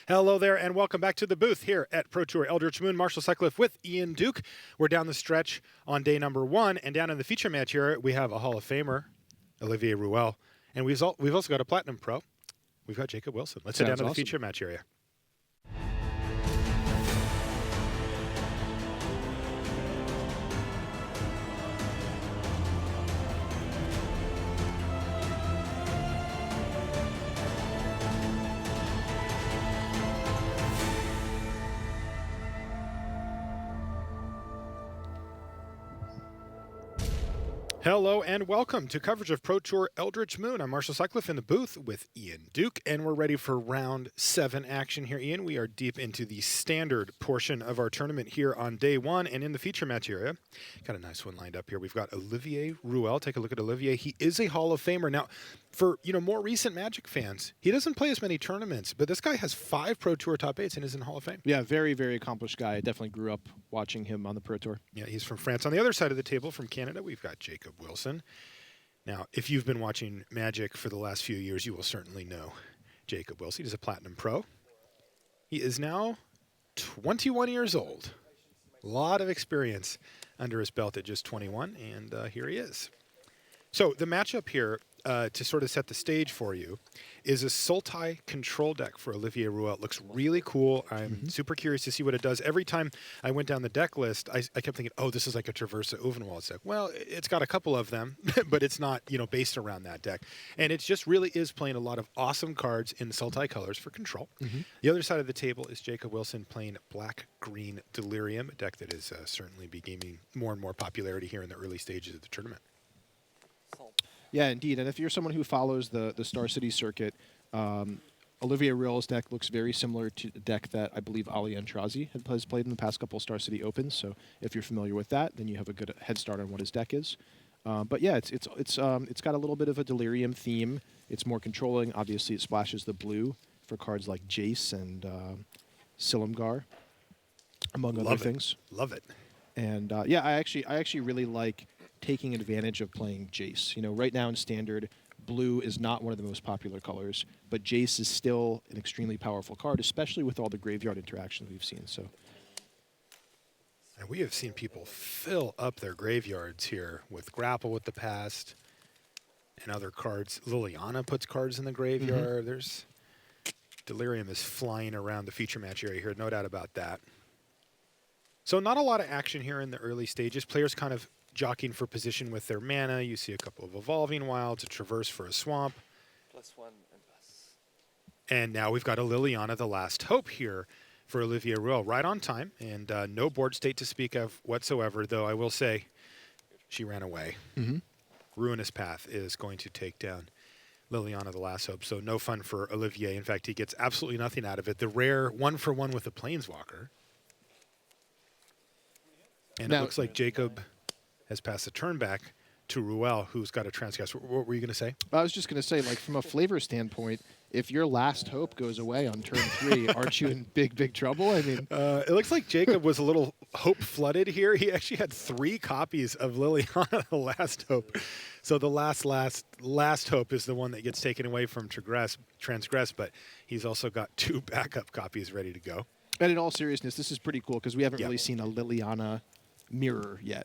Hello there, and welcome back to the booth here at Pro Tour Eldritch Moon. Marshall Sutcliffe with Ian Duke. We're down the stretch on day number 1, and down in the feature match here, we have a Hall of Famer, Olivier Ruel, and we've also got a Platinum Pro. We've got Jacob Wilson. Let's head down to the feature match area. Hello and welcome to coverage of Pro Tour Eldritch Moon. I'm Marshall Sutcliffe in the booth with Ian Duke, and we're ready for round 7 action here, Ian. We are deep into the standard portion of our tournament here on day 1, and in the feature match area, got a nice one lined up here. We've got Olivier Ruel. Take a look at Olivier. He is a Hall of Famer. Now, for more recent Magic fans, he doesn't play as many tournaments, but this guy has 5 Pro Tour top 8s and is in Hall of Fame. Yeah, very, very accomplished guy. I definitely grew up watching him on the Pro Tour. Yeah, he's from France. On the other side of the table, from Canada, we've got Jacob Wilson. Now, if you've been watching Magic for the last few years, you will certainly know Jacob Wilson. He's a Platinum Pro. He is now 21 years old. A lot of experience under his belt at just 21, and here he is. So the matchup here, to sort of set the stage for you, is a Sultai Control deck for Olivier Ruel. It looks really cool. I'm super curious to see what it does. Every time I went down the deck list, I kept thinking, oh, this is like a Traversa Ovenwald deck. Well, it's got a couple of them, but it's not, based around that deck. And it just really is playing a lot of awesome cards in Sultai colors for Control. The other side of the table is Jacob Wilson playing Black-Green Delirium, a deck that is certainly be gaining more and more popularity here in the early stages of the tournament. Yeah, indeed. And if you're someone who follows the Star City circuit, Olivier Ruel's deck looks very similar to the deck that I believe Ali Antrazi has played in the past couple Star City Opens. So if you're familiar with that, then you have a good head start on what his deck is. But yeah, it's got a little bit of a Delirium theme. It's more controlling. Obviously, it splashes the blue for cards like Jace and Silumgar, among other things. Love it. And yeah, I actually really like taking advantage of playing Jace. Right now in Standard, blue is not one of the most popular colors, but Jace is still an extremely powerful card, especially with all the graveyard interactions we've seen. So, and we have seen people fill up their graveyards here with Grapple with the Past and other cards. Liliana puts cards in the graveyard. There's Delirium is flying around the feature match area here, no doubt about that. So not a lot of action here in the early stages. Players kind of jockeying for position with their mana. You see a couple of Evolving Wilds, a Traverse for a Swamp. +1 and pass. And now we've got a Liliana, the last hope here for Olivier Ruel. Right on time, and no board state to speak of whatsoever, though I will say she ran away. Ruinous Path is going to take down Liliana, the last hope, so no fun for Olivier. In fact, he gets absolutely nothing out of it. The rare 1-for-1 with a Planeswalker. And now, it looks like Jacob has passed the turn back to Ruel, who's got a Transgress. What were you going to say? I was just going to say, like, from a flavor standpoint, if your last hope goes away on turn 3, aren't you in big, big trouble? I mean, it looks like Jacob was a little hope flooded here. He actually had 3 copies of Liliana, the last hope. So the last hope is the one that gets taken away from Transgress, but he's also got 2 backup copies ready to go. And in all seriousness, this is pretty cool because we haven't really seen a Liliana mirror yet.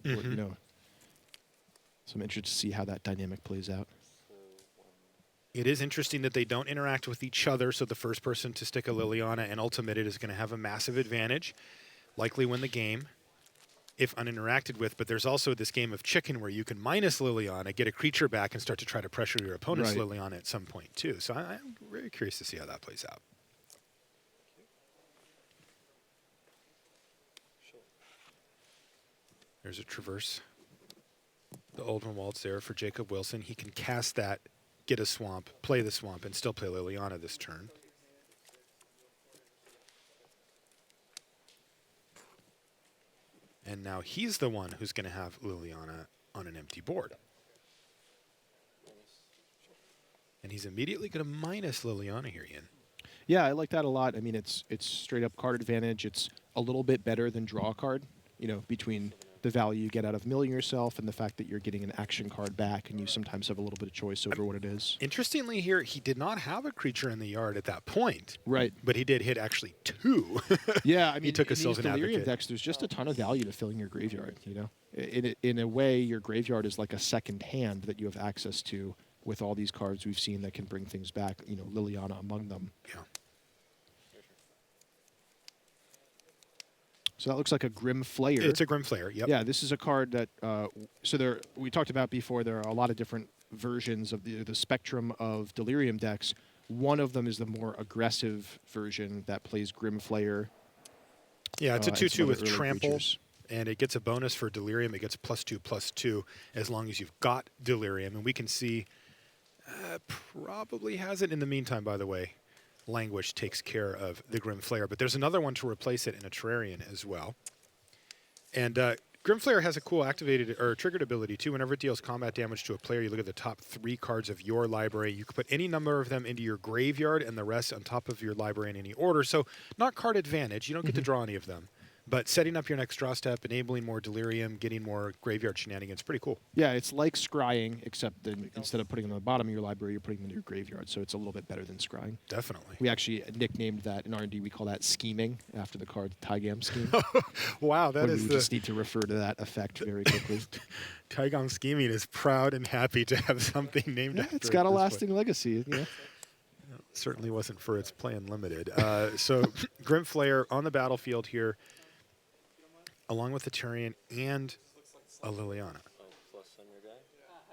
So I'm interested to see how that dynamic plays out. It is interesting that they don't interact with each other, so the first person to stick a Liliana and ultimate it is going to have a massive advantage, likely win the game if uninteracted with. But there's also this game of chicken where you can minus Liliana, get a creature back, and start to try to pressure your opponent's Liliana at some point too. So I'm very curious to see how that plays out. There's a Traverse. The Oldman there for Jacob Wilson. He can cast that, get a Swamp, play the Swamp, and still play Liliana this turn. And now he's the one who's going to have Liliana on an empty board. And he's immediately going to minus Liliana here, Ian. Yeah, I like that a lot. I mean, it's straight up card advantage. It's a little bit better than draw a card, between the value you get out of milling yourself and the fact that you're getting an action card back, and you sometimes have a little bit of choice over what it is. Interestingly here, he did not have a creature in the yard at that point. Right. But he did hit actually 2. Yeah, I mean, he took a in these Sylvan Delirium Advocate. decks, there's just a ton of value to filling your graveyard, you know? In a way, your graveyard is like a second hand that you have access to with all these cards we've seen that can bring things back, you know, Liliana among them. Yeah. So that looks like a Grim Flayer. It's a Grim Flayer, yep. Yeah, this is a card that, we talked about before, there are a lot of different versions of the spectrum of Delirium decks. One of them is the more aggressive version that plays Grim Flayer. Yeah, it's a and some 2/2 other with early Trample, creatures. and it gets a bonus for Delirium. It gets +2/+2 as long as you've got Delirium. And we can see, probably has it in the meantime, by the way. Languish takes care of the Grim Flayer, but there's another one to replace it in a Terrarian as well. And Grim Flayer has a cool activated or triggered ability too. Whenever it deals combat damage to a player, you look at the top 3 cards of your library. You can put any number of them into your graveyard and the rest on top of your library in any order. So not card advantage. You don't get to draw any of them. But setting up your next draw step, enabling more Delirium, getting more graveyard shenanigans, pretty cool. Yeah, it's like scrying, except that instead of putting them on the bottom of your library, you're putting them in your graveyard. So it's a little bit better than scrying. Definitely. We actually nicknamed that in R&D. We call that scheming after the card Taigam scheme. Wow, that when is we the... just need to refer to that effect very quickly. Taigam Scheming is proud and happy to have something named Yeah, after it's got it a this way. lasting legacy. Yeah. Certainly wasn't for its play unlimited. So Grim Flayer on the battlefield here, along with the Turian and a Liliana Plus on your guy.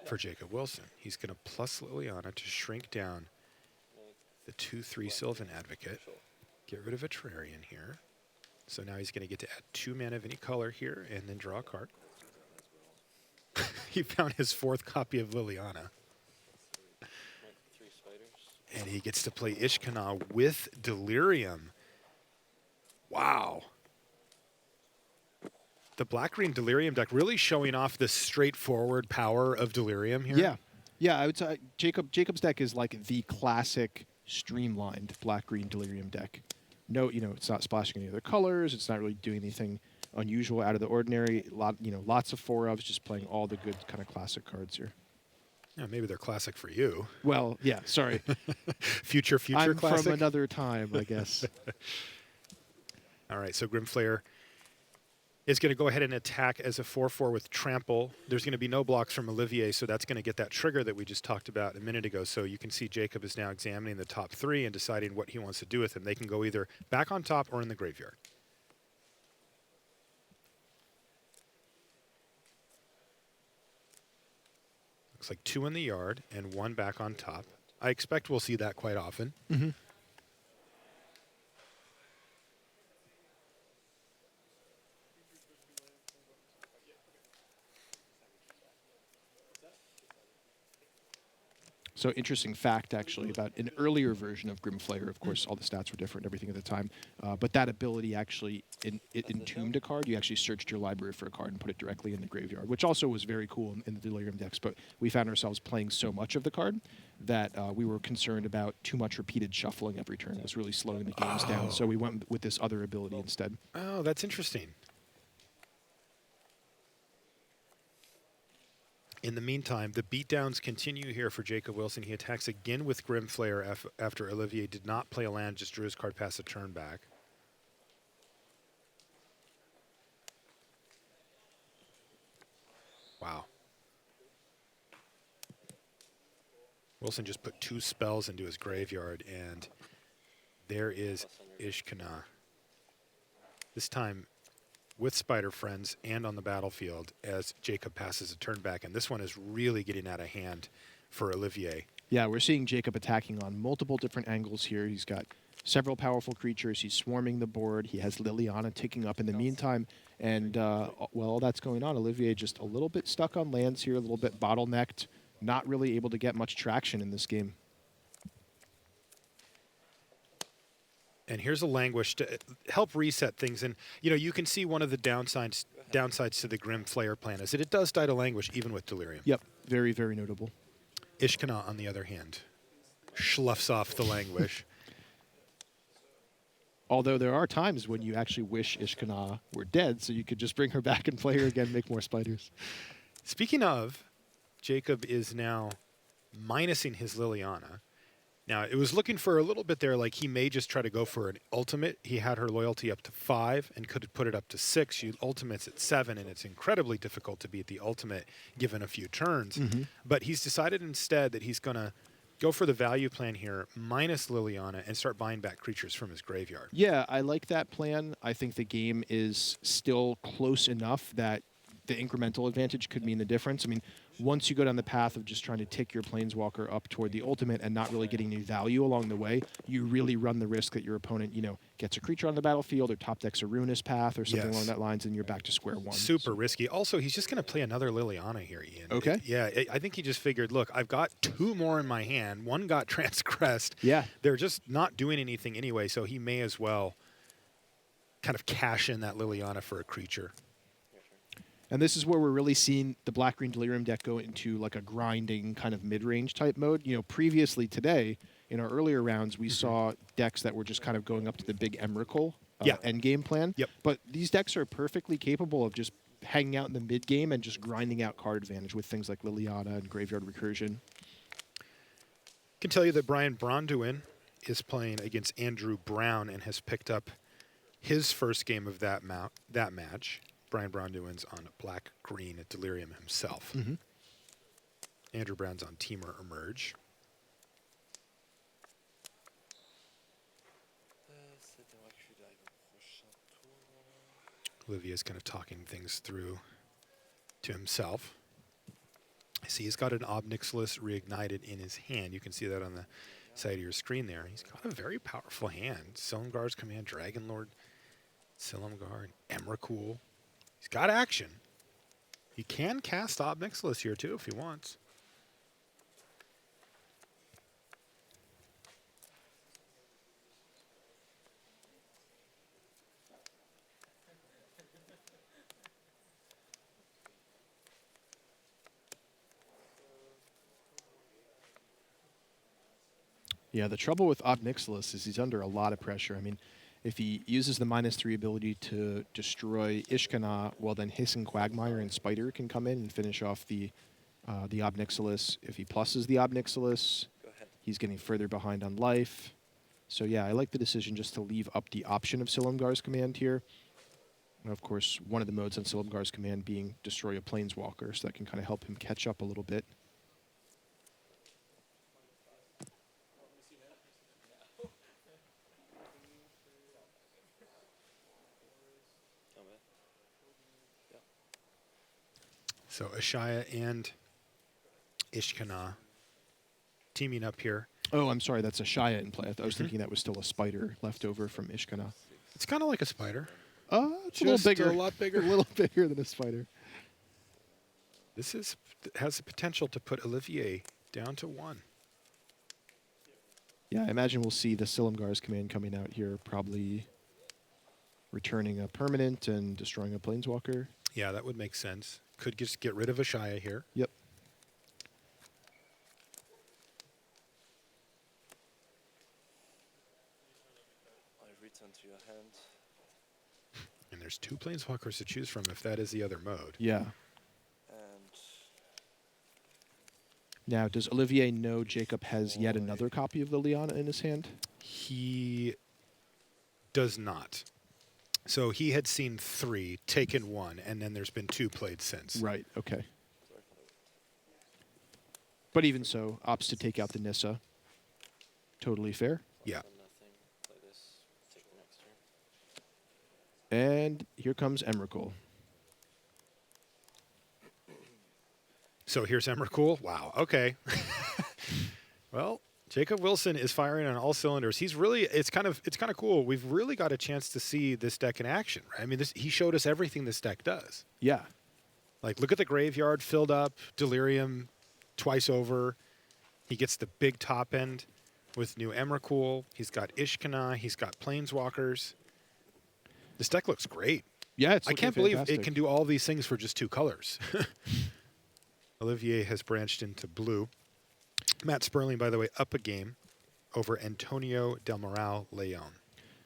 for Jacob Wilson. He's going to plus Liliana to shrink down the 2/3 Sylvan Advocate. Get rid of a Terrarian here. So now he's going to get to add 2 mana of any color here and then draw a card. He found his 4th copy of Liliana. 3 spiders. And he gets to play Ishkana with Delirium. Wow. The Black-Green Delirium deck really showing off the straightforward power of Delirium here. Yeah. Yeah, I would say Jacob's deck is like the classic streamlined Black-Green Delirium deck. No, it's not splashing any other colors. It's not really doing anything unusual out of the ordinary. Lots of 4-ofs, just playing all the good kind of classic cards here. Yeah, maybe they're classic for you. Well, yeah, sorry. Future I'm classic. from another time, I guess. All right, so Grim Flayer is going to go ahead and attack as a 4/4 with Trample. There's going to be no blocks from Olivier, so that's going to get that trigger that we just talked about a minute ago. So you can see Jacob is now examining the top 3 and deciding what he wants to do with them. They can go either back on top or in the graveyard. Looks like 2 in the yard and 1 back on top. I expect we'll see that quite often. Mm-hmm. So interesting fact, actually, about an earlier version of Grim Flayer. Of course, all the stats were different, everything at the time. But that ability actually entombed a card. You actually searched your library for a card and put it directly in the graveyard, which also was very cool in the Delirium decks. But we found ourselves playing so much of the card that we were concerned about too much repeated shuffling every turn. It was really slowing the games down. So we went with this other ability instead. Oh, that's interesting. In the meantime, the beatdowns continue here for Jacob Wilson. He attacks again with Grim Flayer after Olivier did not play a land, just drew his card past the turn back. Wow. Wilson just put 2 spells into his graveyard, and there is Ishkana. This time with Spider Friends and on the battlefield as Jacob passes a turn back. And this one is really getting out of hand for Olivier. Yeah, we're seeing Jacob attacking on multiple different angles here. He's got several powerful creatures. He's swarming the board. He has Liliana ticking up in the meantime. And while that's going on, Olivier just a little bit stuck on lands here, a little bit bottlenecked, not really able to get much traction in this game. And here's a Languish to help reset things. And, you can see one of the downsides to the Grim Flayer plan is that it does die to Languish even with Delirium. Yep, very, very notable. Ishkana, on the other hand, schluffs off the Languish. Although there are times when you actually wish Ishkana were dead, so you could just bring her back and play her again, make more spiders. Speaking of, Jacob is now minusing his Liliana. Now, it was looking for a little bit there, like he may just try to go for an ultimate. He had her loyalty up to 5 and could put it up to 6. She ultimates at 7, and it's incredibly difficult to beat the ultimate given a few turns. But he's decided instead that he's going to go for the value plan here, minus Liliana, and start buying back creatures from his graveyard. Yeah, I like that plan. I think the game is still close enough that the incremental advantage could mean the difference. I mean, once you go down the path of just trying to tick your Planeswalker up toward the ultimate and not really getting any value along the way, you really run the risk that your opponent, gets a creature on the battlefield or top decks a Ruinous Path or something along that lines, and you're back to square one. Super risky. Also, he's just going to play another Liliana here, Ian. Okay. I think he just figured, look, I've got 2 more in my hand. 1 got transgressed. Yeah. They're just not doing anything anyway, so he may as well kind of cash in that Liliana for a creature. And this is where we're really seeing the Black-Green Delirium deck go into like a grinding kind of mid-range type mode. Previously today, in our earlier rounds, we saw decks that were just kind of going up to the big Emrakul end game plan. Yep. But these decks are perfectly capable of just hanging out in the mid game and just grinding out card advantage with things like Liliana and Graveyard Recursion. I can tell you that Brian Bronduin is playing against Andrew Brown and has picked up his first game of that match. Brian Bronduin's on Black-Green Delirium himself. Andrew Brown's on Teamer Emerge. Olivier's kind of talking things through to himself. I see he's got an Obnixilis reignited in his hand. You can see that on the side of your screen there. He's got a very powerful hand. Silumgar's Command, Dragonlord, Silumgar, and Emrakul. He's got action. He can cast Obnixilis here too if he wants. Yeah, the trouble with Obnixilis is he's under a lot of pressure. I mean, if he uses the -3 ability to destroy Ishkana, well, then Hiss and Quagmire and Spider can come in and finish off the Obnixilis. If he pluses the Obnixilis, he's getting further behind on life. So yeah, I like the decision just to leave up the option of Silumgar's Command here. And of course, one of the modes on Silumgar's Command being destroy a Planeswalker, so that can kind of help him catch up a little bit. So Ashaya and Ishkana teaming up here. Oh, I'm sorry, that's a Shaya in play. I was thinking that was still a Spider left over from Ishkana. It's kind of like a spider. It's a little bigger. A lot bigger. A little bigger than a spider. This has the potential to put Olivier down to 1. Yeah, I imagine we'll see the Silumgar's Command coming out here, probably returning a permanent and destroying a Planeswalker. Yeah, that would make sense. Could just get rid of Ashaya here. Yep. I return to your hand. And there's 2 Planeswalkers to choose from if that is the other mode. Yeah. And Now, does Olivier know Jacob has yet another copy of Liliana in his hand? He does not. So he had seen 3, taken 1, and then there's been 2 played since. Right, okay. But even so, opts to take out the Nissa. Totally fair. Yeah. nothing. Play this. Take the next turn. And here comes Emrakul. So here's Emrakul. Wow, okay. Well, Jacob Wilson is firing on all cylinders. He's really, it's kind of cool. We've really got a chance to see this deck in action, right? I mean, he showed us everything this deck does. Yeah. Like, look at the graveyard filled up, Delirium twice over. He gets the big top end with new Emrakul. He's got Ishkana. He's got Planeswalkers. This deck looks great. Yeah, it's I can't believe it can do all these things for just 2 colors. Olivier has branched into blue. Matt Sperling, by the way, up a game over Antonio Del Moral Leon.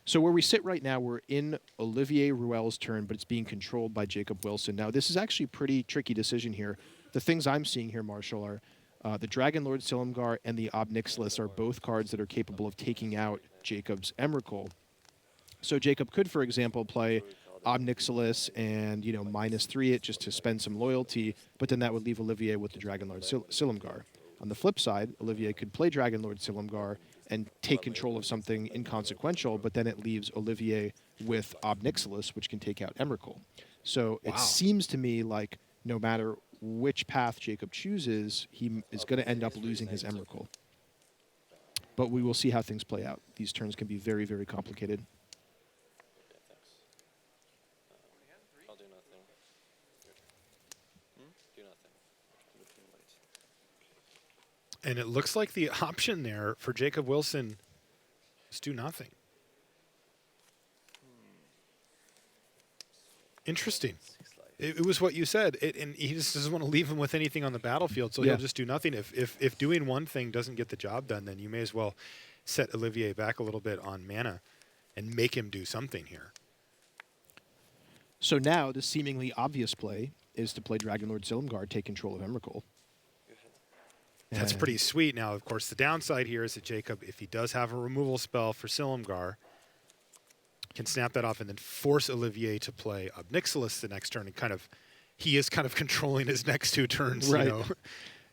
So where we sit right now, we're in Olivier Ruel's turn, but it's being controlled by Jacob Wilson. Now, this is actually a pretty tricky decision here. The things I'm seeing here, Marshall, are the Dragon Lord Silumgar and the Ob Nixilis are both cards that are capable of taking out Jacob's Emrakul. So Jacob could, for example, play Ob Nixilis and, -3 it just to spend some loyalty, but then that would leave Olivier with the Dragon Lord Silumgar. On the flip side, Olivier could play Dragon Lord Silumgar and take control of something inconsequential, but then it leaves Olivier with Ob Nixilis, which can take out Emrakul. So it seems to me like no matter which path Jacob chooses, he is going to end up losing his Emrakul. But we will see how things play out. These turns can be very, very complicated. Okay, thanks. I'll do nothing. Do nothing. Looking late. And it looks like the option there for Jacob Wilson is do nothing. Interesting. It was what you said, and he just doesn't want to leave him with anything on the battlefield, so he'll just do nothing. If doing one thing doesn't get the job done, then you may as well set Olivier back a little bit on mana and make him do something here. So now the seemingly obvious play is to play Dragon Lord Silumgar, take control of Emrakul. That's pretty sweet. Now, of course, the downside here is that Jacob, if he does have a removal spell for Silumgar, can snap that off and then force Olivier to play Ob Nixilis the next turn, and he is kind of controlling his next 2 turns, right.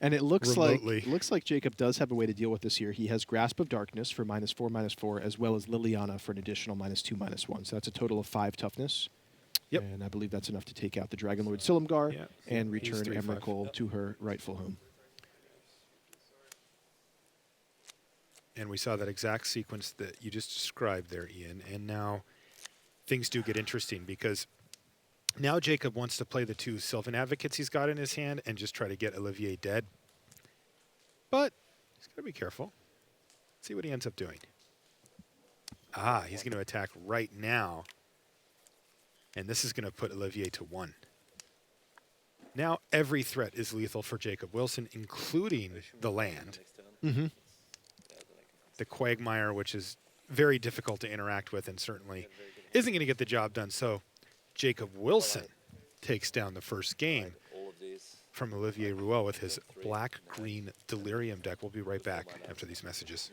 And it looks remotely. like Jacob does have a way to deal with this here. He has Grasp of Darkness for -4/-4, as well as Liliana for an additional -2/-1. So that's a total of 5 toughness. Yep. And I believe that's enough to take out the Dragon Lord Silumgar and return 3/5. Emrakul to her rightful home. And we saw that exact sequence that you just described there, Ian. And now things do get interesting because now Jacob wants to play the 2 Sylvan Advocates he's got in his hand and just try to get Olivier dead. But he's got to be careful. See what he ends up doing. He's going to attack right now. And this is going to put Olivier to 1. Now every threat is lethal for Jacob Wilson, including the land. Mm-hmm. The Quagmire, which is very difficult to interact with and certainly isn't going to get the job done. So Jacob Wilson takes down the first game from Olivier Ruel with his Black-Green Delirium deck. We'll be right back after these messages.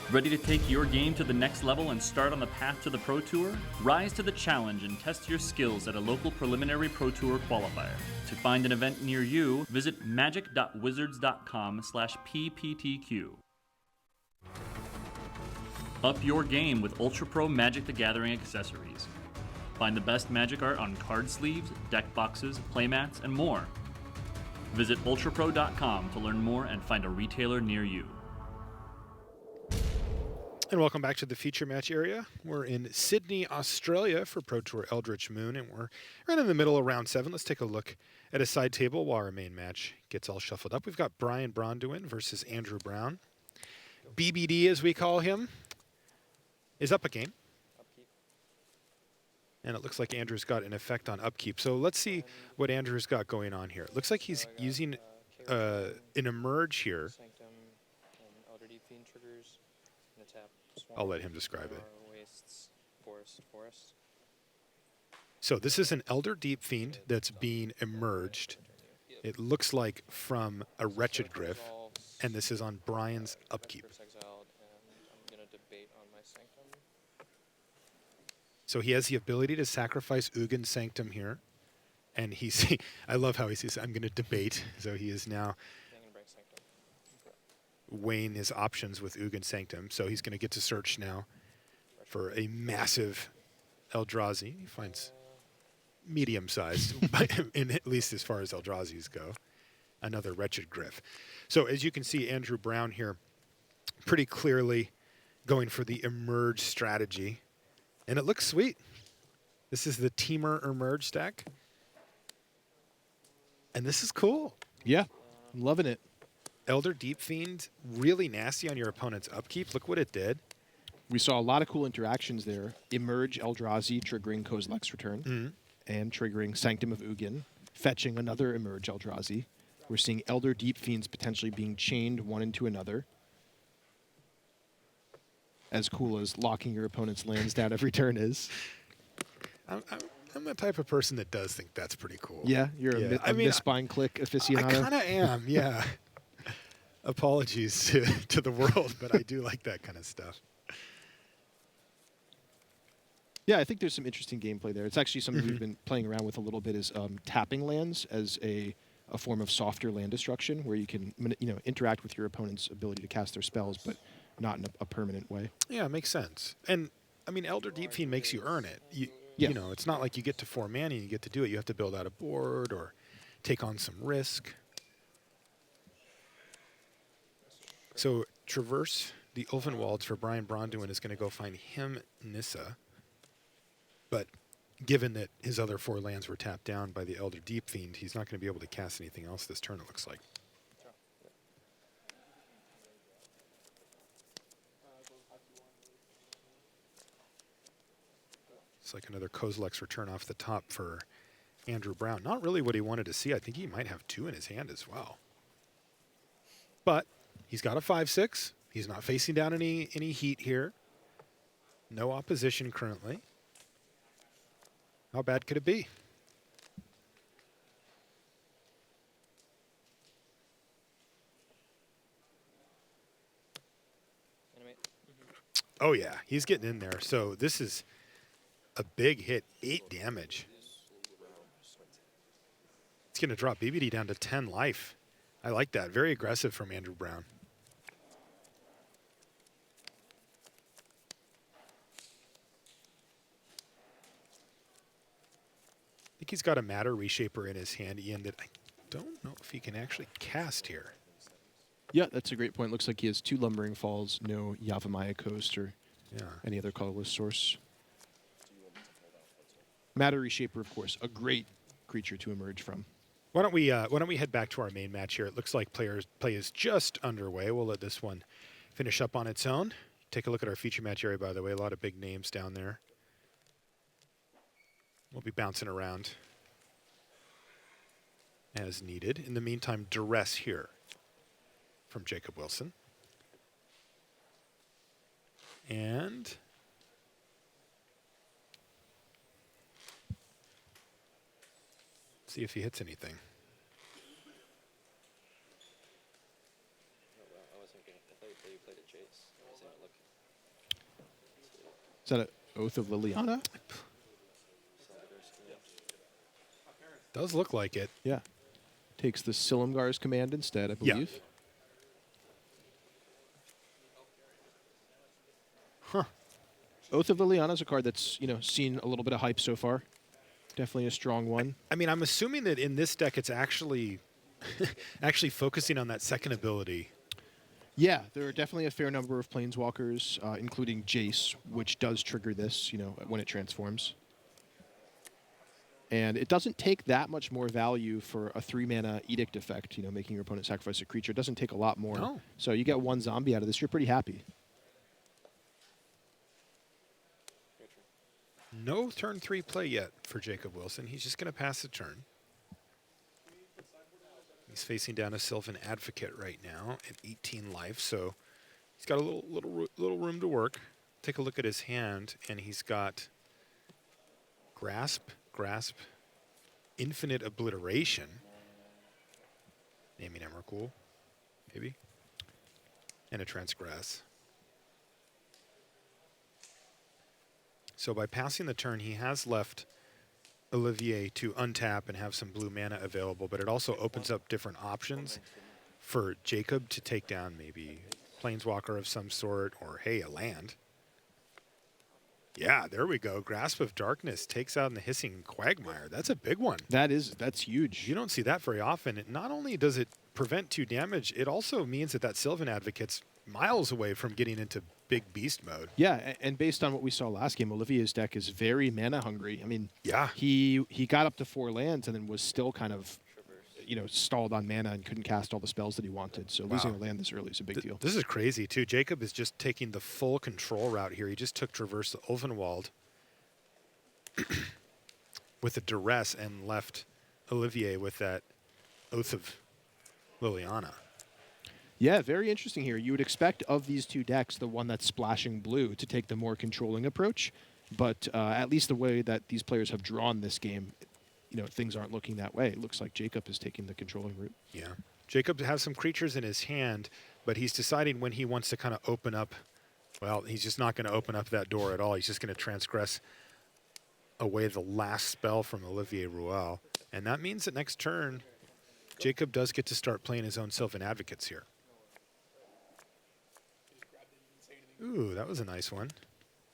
Ready to take your game to the next level and start on the path to the Pro Tour? Rise to the challenge and test your skills at a local preliminary Pro Tour qualifier. To find an event near you, visit magic.wizards.com/pptq. Up your game with Ultra Pro Magic the Gathering accessories. Find the best Magic art on card sleeves, deck boxes, playmats, and more. Visit ultrapro.com to learn more and find a retailer near you. And welcome back to the feature match area. We're in Sydney, Australia for Pro Tour Eldritch Moon, and we're right in the middle of round 7. Let's take a look at a side table while our main match gets all shuffled up. We've got Brian Bronduin versus Andrew Brown. BBD, as we call him, is up a game. Upkeep. And it looks like Andrew's got an effect on upkeep. So let's see what Andrew's got going on here. It looks like he's using an emerge here. Sanctum and Elder Deep Fiend triggers. And tap Swarm. I'll let him describe it. Wastes, forest. So this is an Elder Deep Fiend that's being emerged. It looks like from a Wretched Griff. And this is on Brian's upkeep. Exiled, and I'm going to debate on my Sanctum. So he has the ability to sacrifice Ugin Sanctum here. And he's, I love how he says, I'm going to debate. So he is now weighing his options with Ugin Sanctum. So he's going to get to search now for a massive Eldrazi. He finds medium-sized, at least as far as Eldrazi's go. Another Wretched Griff. So as you can see, Andrew Brown here pretty clearly going for the Emerge strategy. And it looks sweet. This is the Teamer Emerge deck. And this is cool. Yeah, I'm loving it. Elder Deep Fiend, really nasty on your opponent's upkeep. Look what it did. We saw a lot of cool interactions there. Emerge Eldrazi, triggering Kozilek's return, and triggering Sanctum of Ugin, fetching another Emerge Eldrazi. We're seeing Elder Deep Fiends potentially being chained one into another. as cool as locking your opponent's lands down every turn is. I'm the type of person that does think that's pretty cool. Yeah, you're Yeah. a misbind click aficionado. I kind of am, yeah. Apologies to the world, but I do like that kind of stuff. Yeah, I think there's some interesting gameplay there. It's actually something we've been playing around with a little bit, is tapping lands as a form of softer land destruction, where you can interact with your opponent's ability to cast their spells, but not in a permanent way. Yeah, it makes sense. And I mean, Elder Deep Fiend makes you earn it. Yeah. You know, it's not like you get to 4 mana and you get to do it. You have to build out a board or take on some risk. So traverse the Ulvenwalds for Brian Bronduin is going to go find him Nissa. But given that his other 4 lands were tapped down by the Elder Deep Fiend, he's not going to be able to cast anything else this turn, it looks like. It's like another Kozilek's return off the top for Andrew Brown. Not really what he wanted to see. I think he might have 2 in his hand as well. But he's got a 5/6. He's not facing down any heat here. No opposition currently. How bad could it be? Animate. Oh yeah, he's getting in there. So this is a big hit, 8 damage. It's going to drop BBD down to 10 life. I like that. Very aggressive from Andrew Brown. I think he's got a Matter Reshaper in his hand, Ian, that I don't know if he can actually cast here. Yeah, that's a great point. Looks like he has 2 Lumbering Falls, no Yavimaya Coast or any other colorless source. Matter Reshaper, of course, a great creature to emerge from. Why don't we head back to our main match here? It looks like play is just underway. We'll let this one finish up on its own. Take a look at our feature match area, by the way. A lot of big names down there. We'll be bouncing around as needed. In the meantime, Duress here from Jacob Wilson. And see if he hits anything. I wasn't gonna. I thought you played a Jace. I wasn't looking. Is that an Oath of Liliana? Does look like it. Yeah. Takes the Silumgar's command instead, I Yeah. believe. Huh. Oath of Liliana is a card that's, seen a little bit of hype so far. Definitely a strong one. I mean, I'm assuming that in this deck it's actually focusing on that second ability. Yeah, there are definitely a fair number of Planeswalkers, including Jace, which does trigger this, when it transforms. And it doesn't take that much more value for a 3-mana Edict effect, making your opponent sacrifice a creature. It doesn't take a lot more. No. So you get 1 zombie out of this, you're pretty happy. No turn 3 play yet for Jacob Wilson. He's just going to pass the turn. He's facing down a Sylvan Advocate right now at 18 life, so he's got a little room to work. Take a look at his hand, and he's got Grasp, Infinite Obliteration, Naming Emrakul, maybe, and a Transgress. So by passing the turn, he has left Olivier to untap and have some blue mana available, but it also opens up different options for Jacob to take down maybe Planeswalker of some sort, or, hey, a land. Yeah, there we go. Grasp of Darkness takes out in the Hissing Quagmire. That's a big one. That's huge. You don't see that very often. Not only does it prevent 2 damage, it also means that Sylvan Advocate's miles away from getting into big beast mode. Yeah, and based on what we saw last game, Olivier's deck is very mana hungry. I mean, yeah, he got up to 4 lands and then was still kind of, stalled on mana and couldn't cast all the spells that he wanted. So losing a land this early is a big deal. This is crazy, too. Jacob is just taking the full control route here. He just took Traverse the Ulvenwald with a Duress and left Olivier with that Oath of Liliana. Yeah, very interesting here. You would expect of these two decks, the one that's splashing blue to take the more controlling approach, but at least the way that these players have drawn this game, things aren't looking that way. It looks like Jacob is taking the controlling route. Yeah. Jacob has some creatures in his hand, but he's deciding when he wants to kind of open up. Well, he's just not going to open up that door at all. He's just going to transgress away the last spell from Olivier Ruel. And that means that next turn, Jacob does get to start playing his own Sylvan Advocates here. Ooh, that was a nice one.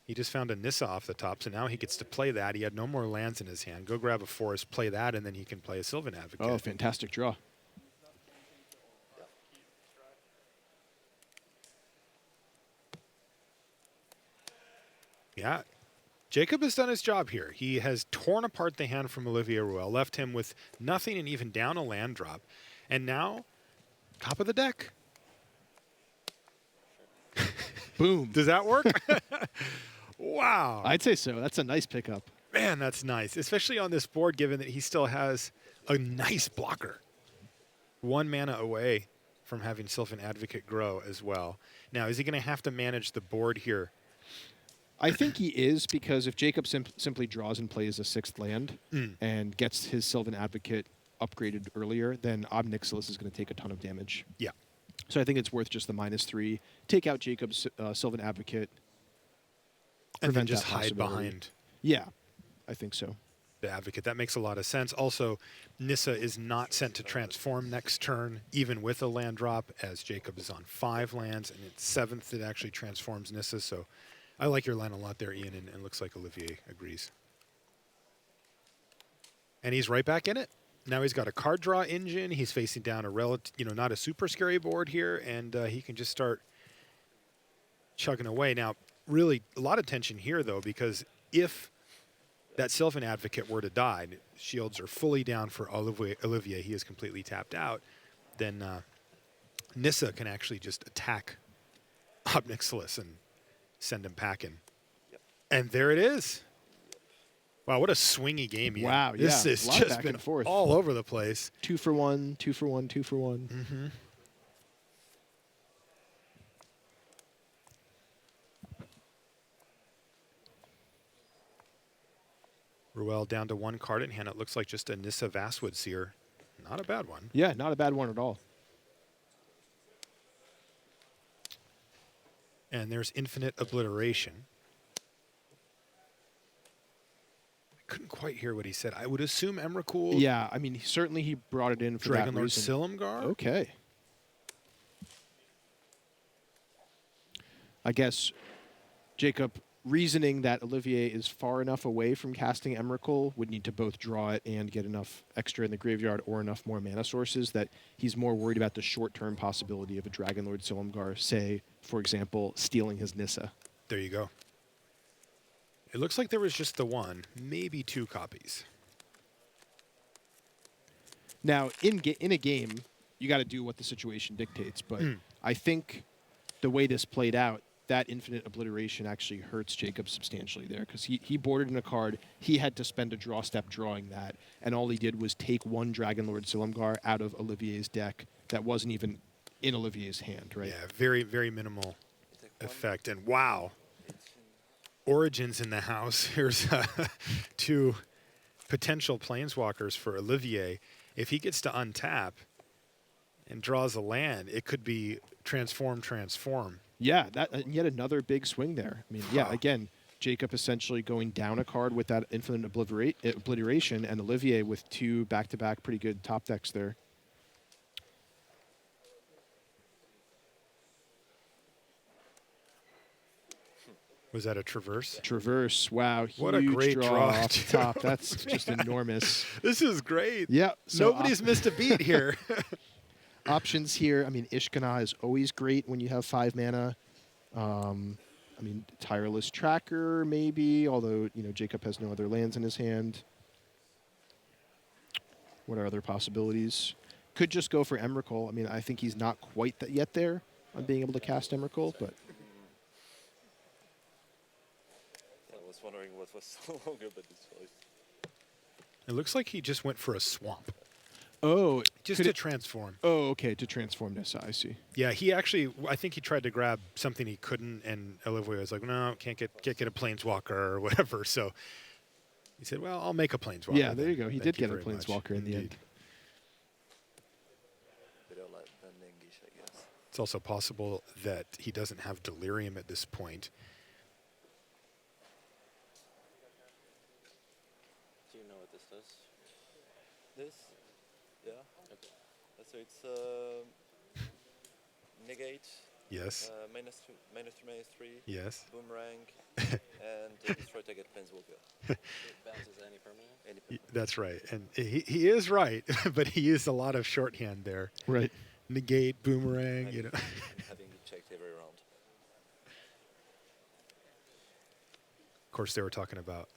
He just found a Nissa off the top, so now he gets to play that. He had no more lands in his hand. Go grab a forest, play that, and then he can play a Sylvan Advocate. Oh, fantastic draw. Yeah. Jacob has done his job here. He has torn apart the hand from Olivier Ruel, left him with nothing and even down a land drop. And now, top of the deck. Boom. Does that work? Wow. I'd say so. That's a nice pickup. Man, that's nice, especially on this board, given that he still has a nice blocker. 1 mana away from having Sylvan Advocate grow as well. Now, is he going to have to manage the board here? I think he is, because if Jacob simply draws and plays a 6th land and gets his Sylvan Advocate upgraded earlier, then Ob Nixilis is going to take a ton of damage. Yeah. So I think it's worth just the -3. Take out Jacob's Sylvan Advocate. And then prevent just that hide possibility. behind Yeah, I think so. the Advocate. That makes a lot of sense. Also, Nissa is not sent to transform next turn, even with a land drop, as Jacob is on 5 lands, and it's 7th it actually transforms Nissa. So I like your line a lot there, Ian, and looks like Olivier agrees. And he's right back in it. Now he's got a card draw engine. He's facing down a relative, not a super scary board here, and he can just start chugging away. Now, really, a lot of tension here, though, because if that Sylvan Advocate were to die, shields are fully down for Olivier. He is completely tapped out. Then Nissa can actually just attack Ob Nixilis and send him packing. Yep. And there it is. Wow, what a swingy game. Ian. Wow, This yeah. has A lot just back been and forth. all over the place. 2 for 1, 2 for 1, 2 for 1. Mm-hmm. Ruel down to 1 card in hand. It looks like just a Nissa Vastwood Seer. Not a bad one. Yeah, not a bad one at all. And there's Infinite Obliteration. I couldn't quite hear what he said. I would assume Emrakul. Yeah, I mean, certainly he brought it in for that Dragonlord reason. Silumgar. Okay. I guess Jacob, reasoning that Olivier is far enough away from casting Emrakul, would need to both draw it and get enough extra in the graveyard or enough more mana sources, that he's more worried about the short-term possibility of a Dragonlord Silumgar, say, for example, stealing his Nissa. There you go. It looks like there was just the one, maybe 2 copies. Now, in a game, you got to do what the situation dictates, but I think the way this played out, that Infinite Obliteration actually hurts Jacob substantially there, because he boarded in a card, he had to spend a draw step drawing that, and all he did was take 1 Dragonlord Silumgar out of Olivier's deck that wasn't even in Olivier's hand, right? Yeah, very, very minimal effect. And wow, Origins in the house. Here's 2 potential Planeswalkers for Olivier. If he gets to untap and draws a land, it could be transform. Yeah, that yet another big swing there. I mean, yeah, again, Jacob essentially going down a card with that Infinite Obliteration, and Olivier with 2 back-to-back pretty good top decks there. Was that a Traverse? Traverse, wow, What a huge great draw, off the top. That's just enormous. This is great. Yeah, so Nobody's missed a beat here. options here. I mean, Ishkana is always great when you have 5 mana. I mean, Tireless Tracker maybe, although Jacob has no other lands in his hand. What are other possibilities? Could just go for Emrakul. I mean, I think he's not quite yet there on being able to cast Emrakul, but I was wondering what was so longer, but this choice. It looks like he just went for a swamp. Oh, Just could to it- transform. Oh, okay, to transform Nissa, I see. Yeah, he actually, I think he tried to grab something he couldn't, and Olivier was like, no, can't get a planeswalker or whatever. So he said, well, I'll make a planeswalker. Yeah, there then. you go. He Thank did you get a very much. planeswalker in the end. Indeed. Better than English, I guess. It's also possible that he doesn't have Delirium at this point. Do you know what this does? This? Yeah. Okay. So it's negate, Yes. -2, -3, Yes. boomerang, and destroy target planeswalker. It bounces any permanent. Any permanent. That's right. And he is right, but he used a lot of shorthand there. Right. Negate, boomerang, you know. Having it checked every round. Of course, they were talking about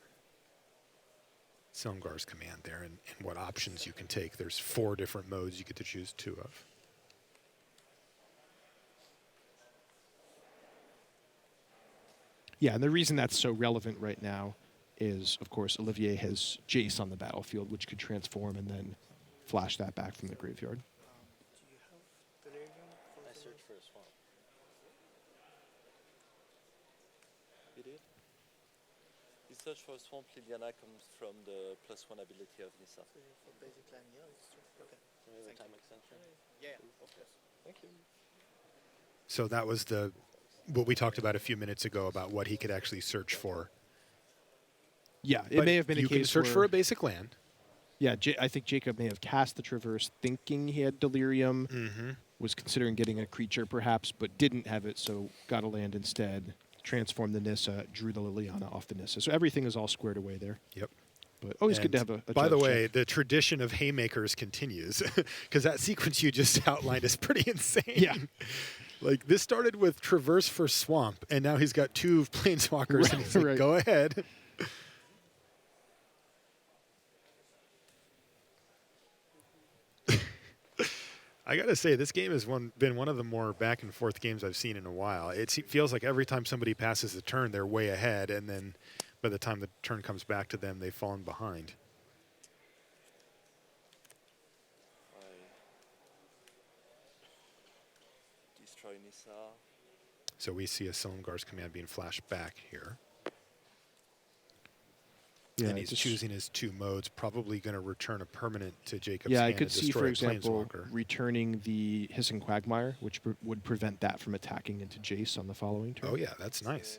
Silmgar's command there and what options you can take. There's 4 different modes you get to choose 2 of. Yeah, and the reason that's so relevant right now is, of course, Olivier has Jace on the battlefield, which could transform and then flash that back from the graveyard. Do you have Delirium? I searched for a swamp. You did? You search for a swamp. Liliana comes from the +1 ability of Nissa. For basic land, yeah, it's true. Okay. Remember time extension? Yeah. Okay. Thank you. So that was what we talked about a few minutes ago about what he could actually search for. Yeah, it But may have been a you case can search where, for a basic land. Yeah, I think Jacob may have cast the Traverse thinking he had Delirium, Mm-hmm. was considering getting a creature perhaps, but didn't have it, so got a land instead, transformed the Nissa, drew the Liliana off the Nissa. So everything is all squared away there. Yep. But always good to And have a by the judge way, check. the tradition of haymakers continues because that sequence you just outlined is pretty insane. Yeah. Like this started with Traverse for Swamp, and now he's got 2 planeswalkers, and he's like, Right. go ahead. I gotta say, this game has been one of the more back and forth games I've seen in a while. It feels like every time somebody passes the turn, they're way ahead, and then by the time the turn comes back to them, they've fallen behind. Destroy Nissa. So we see a Silmgar's command being flashed back here. Yeah, and he's just- choosing his 2 modes, probably going to return a permanent to Jacob's Yeah, I hand could and see, destroy for a example, Planeswalker. returning the Hissing Quagmire, which would prevent that from attacking into Jace on the following turn. Oh, yeah, that's nice.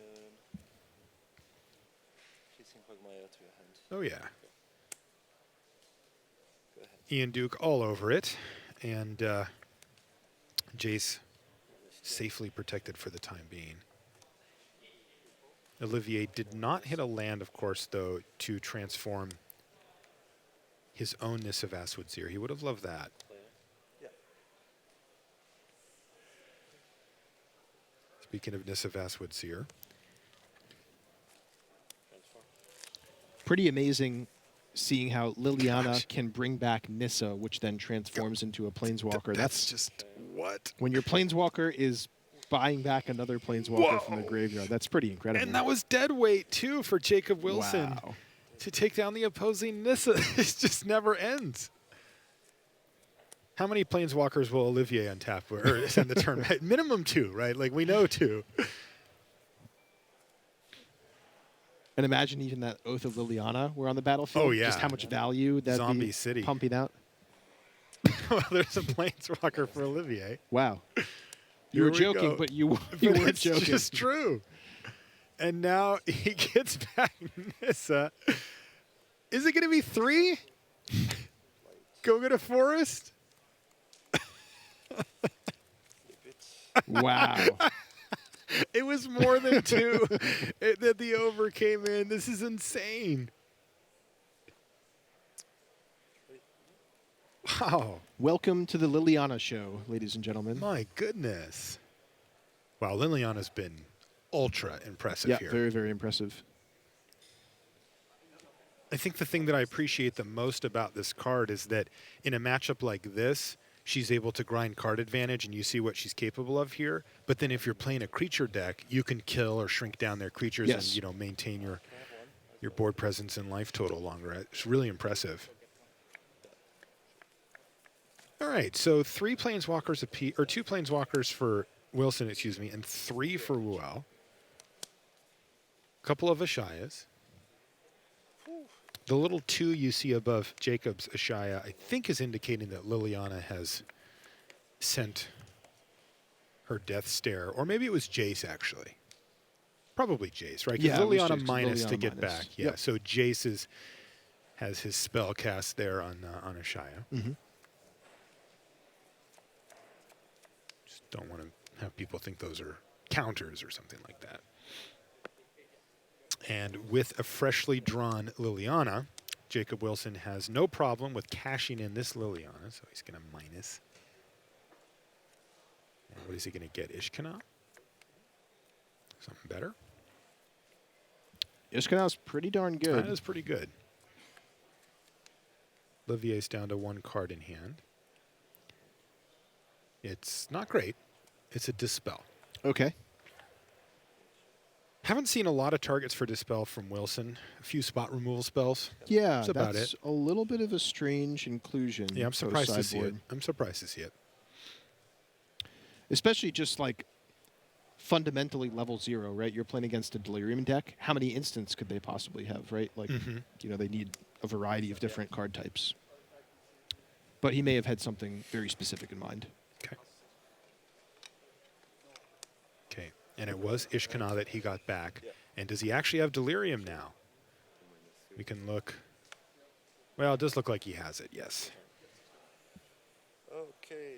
Chasing Quagmire to your hand. Oh, yeah. Go ahead. Ian Duke all over it. And Jace safely protected for the time being. Olivier did not hit a land, of course, though, to transform his own Nissa Vaswoodseer. He would have loved that. Player. Yeah. Speaking of Nissa Vaswoodseer. Transform. Pretty amazing seeing how Liliana Gosh. can bring back Nissa, which then transforms into a Planeswalker. That's just what? when your Planeswalker is buying back another Planeswalker from the Whoa. graveyard. That's pretty incredible. And that was dead weight, too, for Jacob Wilson. Wow. To take down the opposing Nissa. It just never ends. How many Planeswalkers will Olivier untap or send the turn? Minimum 2, right? Like, we know 2. And imagine even that Oath of Liliana were on the battlefield. Oh, yeah. Just how much value that Zombie City. pumping out. Well, there's a Planeswalker for Olivier. Wow. You Here were we joking, go. but you But weren't it's joking. just true. And now he gets back Nissa. Is it going to be 3? Go get a forest? Flip it. Wow. It was more than 2 that the over came in. This is insane. Wow. Welcome to the Liliana show, ladies and gentlemen. My goodness. Wow, Liliana's been ultra impressive Yeah, here. very, very impressive. I think the thing that I appreciate the most about this card is that in a matchup like this, she's able to grind card advantage, and you see what she's capable of here. But then if you're playing a creature deck, you can kill or shrink down their creatures Yes. and maintain your board presence and life total longer. It's really impressive. All right, so 3 planeswalkers apiece, or 2 planeswalkers for Wilson, excuse me, and 3 for Ruel. Couple of Ashayas. The little 2 you see above Jacob's Ashaya, I think, is indicating that Liliana has sent her death stare, or maybe it was Jace actually. Probably Jace, right? Because Yeah, it was Liliana Jace, minus to Liliana get minus. back. Yeah, Yep. so Jace has his spell cast there on Ashaya. Just don't want to have people think those are counters or something like that. And with a freshly drawn Liliana, Jacob Wilson has no problem with cashing in this Liliana, so he's going to minus. And what is he going to get? Ishkana? Something better? Ishkanau's pretty darn good. That is pretty good. Olivier's down to 1 card in hand. It's not great. It's a Dispel. Okay. Haven't seen a lot of targets for Dispel from Wilson. A few spot removal spells. Yeah, That's about that's it. a little bit of a strange inclusion. Yeah, I'm surprised to see it. post-sideboard. I'm surprised to see it. Especially just like fundamentally level 0, right? You're playing against a Delirium deck. How many instants could they possibly have, right? Like, they need a variety of different card types. But he may have had something very specific in mind. Okay. Okay. And it was Ishkana that he got back. Yeah. And does he actually have Delirium now? We can look. Well, it does look like he has it, yes. Okay.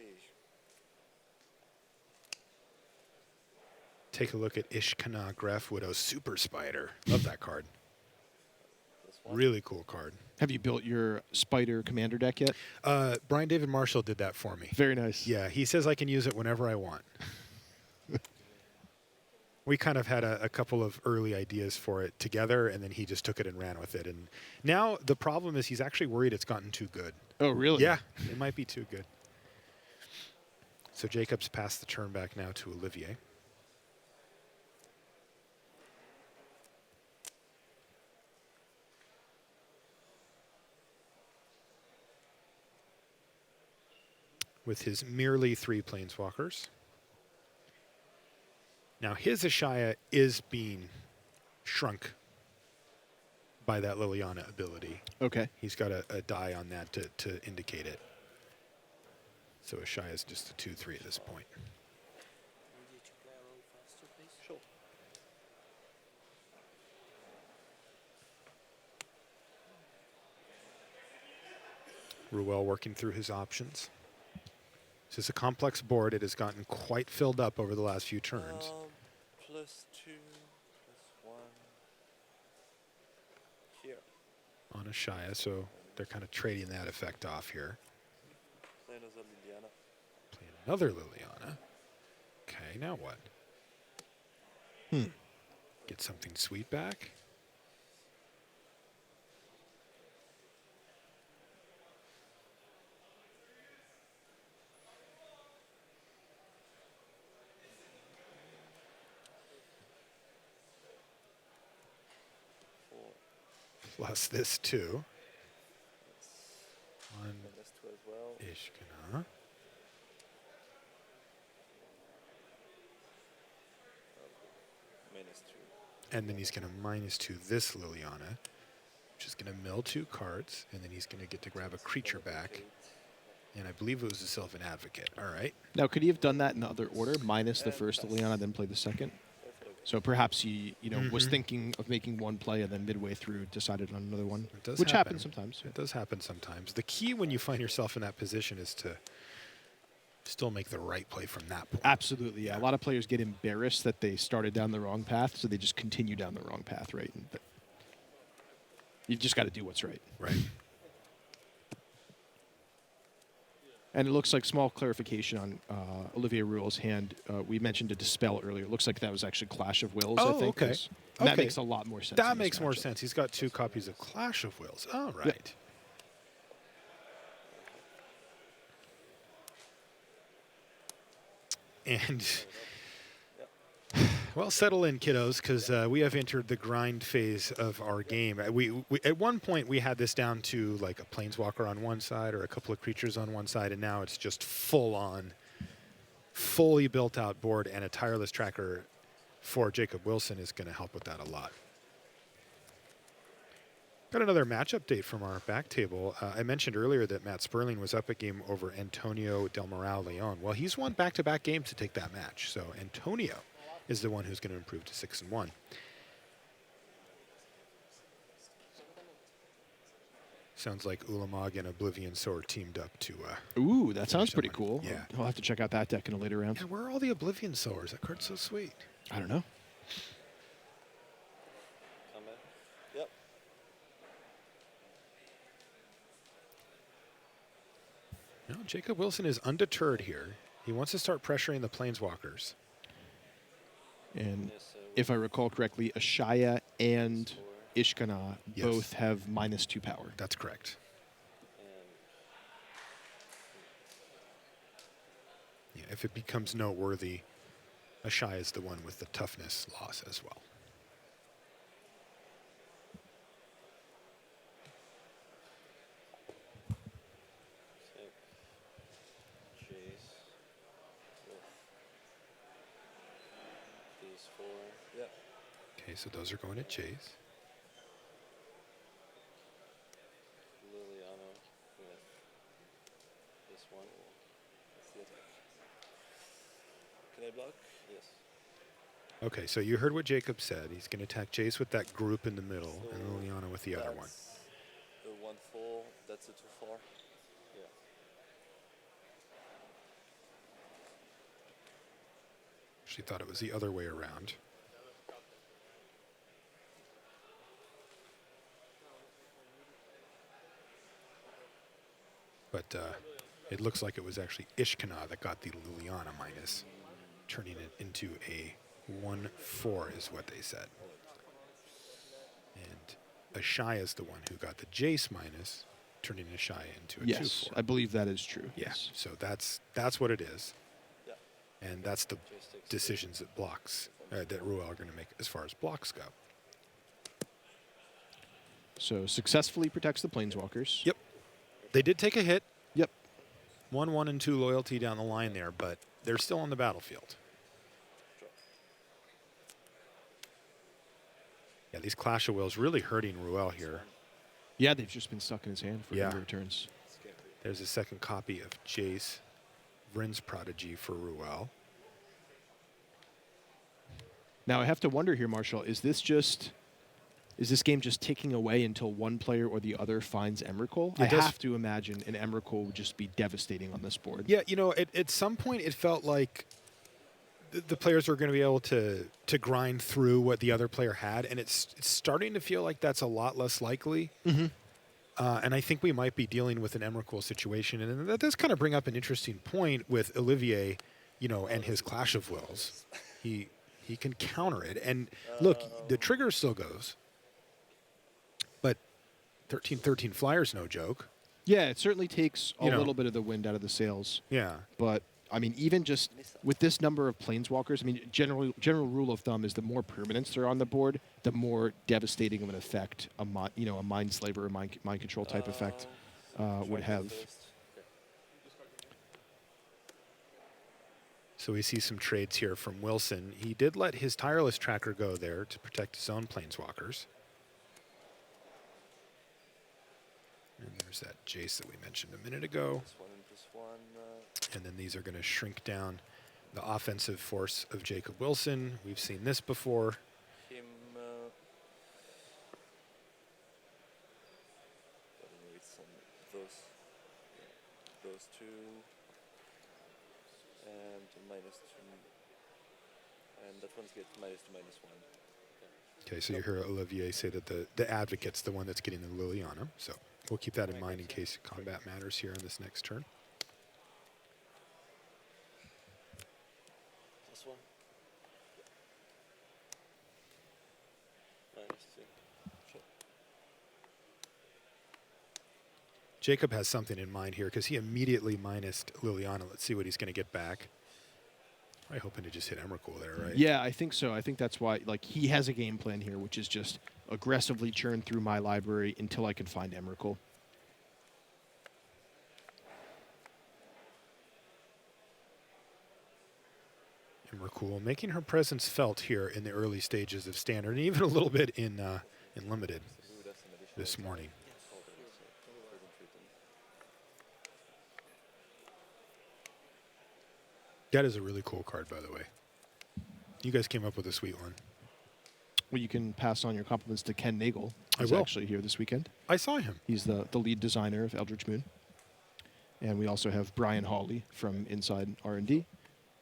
Take a look at Ishkana Graf Widow Super Spider. Love that card. This one. Really cool card. Have you built your Spider Commander deck yet? Brian David Marshall did that for me. Very nice. Yeah, he says I can use it whenever I want. We kind of had a couple of early ideas for it together, and then he just took it and ran with it. And now the problem is he's actually worried it's gotten too good. Oh, really? Yeah, it might be too good. So Jacob's passed the turn back now to Olivier. With his merely 3 planeswalkers. Now his Ashaya is being shrunk by that Liliana ability. Okay. He's got a die on that to indicate it. So Ashaya is just a 2/3 at this point. Would you play a little faster, please? Sure. Ruel working through his options. This is a complex board. It has gotten quite filled up over the last few turns. +2, +1. Here. On Ashaya, so they're kind of trading that effect off here. Play another Liliana. Play another Liliana. Okay, now what? Get something sweet back. Plus this too. On -2 as well. Ishkana. -2. And then he's going to -2 this Liliana, which is going to mill 2 cards, and then he's going to get to grab a creature back. And I believe it was a Sylvan Advocate. All right. Now, could he have done that in other order, minus the first Liliana, then play the second? So perhaps he, was thinking of making one play and then midway through decided on another one, It does which happen. happens sometimes. It does happen sometimes. The key when you find yourself in that position is to still make the right play from that point. Absolutely, yeah. A lot of players get embarrassed that they started down the wrong path, so they just continue down the wrong path, right? But you've just got to do what's right. Right. And it looks like, small clarification on Olivier Ruel's hand. We mentioned a Dispel earlier. It looks like that was actually Clash of Wills, I Oh, think. okay. And that Okay. makes a lot more sense. That in this makes more matchup. sense. He's got 2 copies of Clash of Wills. All right. And Well, settle in, kiddos, because we have entered the grind phase of our game. We at one point we had this down to like a planeswalker on one side or a couple of creatures on one side, and now it's just full on, fully built out board, and a tireless tracker for Jacob Wilson is going to help with that a lot. Got another match update from our back table. I mentioned earlier that Matt Sperling was up a game over Antonio Del Moral Leon. Well, he's won back-to-back games to take that match, so Antonio is the one who's going to improve to 6-1. Sounds like Ulamog and Oblivion Sword teamed up to... Ooh, that sounds finish pretty that one. cool. Yeah. I'll have to check out that deck in a later round. Yeah, where are all the Oblivion Swords? That card's so sweet. I don't know. Come back. Yep. No, Jacob Wilson is undeterred here. He wants to start pressuring the Planeswalkers. And Yes, if I recall correctly, Ashaya and four, Ishkana Yes. both have -2 power. That's correct. and Yeah, if it becomes noteworthy, Ashai is the one with the toughness loss as well. take Jace with these four. Yep. Okay, so those are going to Chase. Liliana with this one. That's the attack. Can I block? Yes. Okay, so you heard what Jacob said. He's going to attack Jace with that group in the middle, and So Liliana with the other one. That's a 1/4. That's a 2/4. Yeah. She thought it was the other way around. But it looks like it was actually Ishkana that got the Liliana minus, turning it into a 1/4 is what they said. And Ashai is the one who got the Jace minus, turning Ashai into a Yes, 2/4. I believe that is true. Yeah, Yes. so that's what it is. Yeah. And that's the Jace takes decisions that that Ruel are going to make as far as blocks go. So successfully protects the Planeswalkers. Yep. They did take a hit. Yep. 1/1 and 2 loyalty down the line there, but they're still on the battlefield. Yeah, these Clash of Wills really hurting Ruel here. Yeah, they've just been stuck in his hand for a Yeah. number of turns. Scary. There's a second copy of Jace, Vryn's Prodigy for Ruel. Now I have to wonder here, Marshall, is this game just ticking away until one player or the other finds Emrakul? I It does- have to imagine an Emrakul would just be devastating on this board. Yeah, you know, at some point it felt like the players were going to be able to grind through what the other player had, and it's starting to feel like that's a lot less likely. Mm-hmm. And I think we might be dealing with an Emrakul situation, and that does kind of bring up an interesting point with Olivier, you know, and his Clash of Wills. He can counter it, and look, the trigger still goes, but 13-13 Flyer's no joke. Yeah, it certainly takes a You know. little bit of the wind out of the sails. Yeah. But I mean, even just with this number of Planeswalkers, I mean, general rule of thumb is the more permanents there are on the board, the more devastating of an effect a Mind Slaver or mind control type effect would have. So we see some trades here from Wilson. He did let his tireless tracker go there to protect his own Planeswalkers. And there's that Jace that we mentioned a minute ago. +1/+1. And then these are going to shrink down the offensive force of Jacob Wilson. We've seen this before. Him. I don't know, it's on those two. And -2. And that one's get -2/-1. Okay, so you hear Olivier say that the advocate's the one that's getting the Liliana. So we'll keep that in mind in case combat matters here on this next turn. +1. -2. Sure. Jacob has something in mind here because he immediately minused Liliana. Let's see what he's going to get back. Probably hoping to just hit Emrakul there, right? Yeah, I think so. I think that's why, like, he has a game plan here, which is just aggressively churn through my library until I can find Emrakul. Emrakul making her presence felt here in the early stages of Standard, and even a little bit in Limited this morning. That is a really cool card, by the way. You guys came up with a sweet one. Well, you can pass on your compliments to Ken Nagel. I He's will. actually here this weekend. I saw him. He's the lead designer of Eldritch Moon. And we also have Brian Hawley from Inside R&D,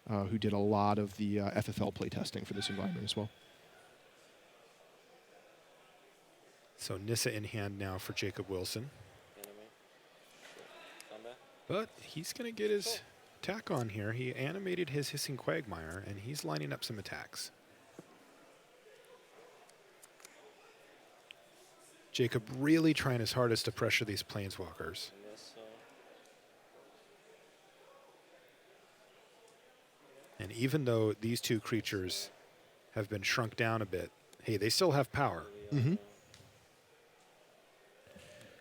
who did a lot of the FFL playtesting for this environment as well. So Nissa in hand now for Jacob Wilson. But he's going to get his attack on here. He animated his Hissing Quagmire, and he's lining up some attacks. Jacob really trying his hardest to pressure these Planeswalkers. And even though these two creatures have been shrunk down a bit, hey, they still have power. Mm-hmm.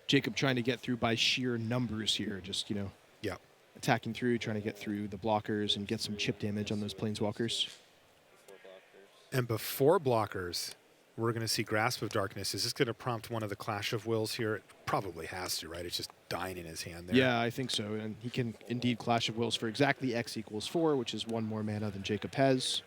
Jacob trying to get through by sheer numbers here, just, you know, Yeah. attacking through, trying to get through the blockers and get some chip damage on those Planeswalkers. And before blockers, we're going to see Grasp of Darkness. Is this going to prompt one of the Clash of Wills here? It probably has to, right? It's just dying in his hand there. Yeah, I think so. And he can indeed Clash of Wills for exactly X equals 4, which is 1 more mana than Jacob has.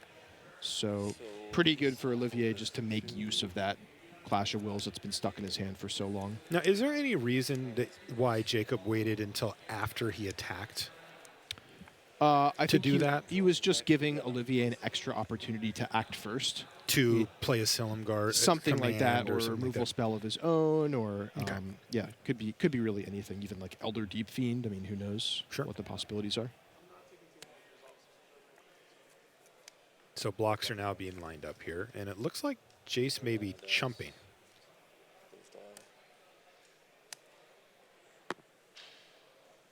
So pretty good for Olivier just to make use of that Clash of Wills that's been stuck in his hand for so long. Now, is there any reason that why Jacob waited until after he attacked? I To think do that? he was just giving Olivier an extra opportunity to act first. To play a Silumgar Something like that, or a something like removal that. spell of his own, or Okay. yeah, could be really anything. Even like Elder Deep Fiend. I mean, who knows Sure. what the possibilities are? So blocks are now being lined up here, and it looks like Jace may be chumping.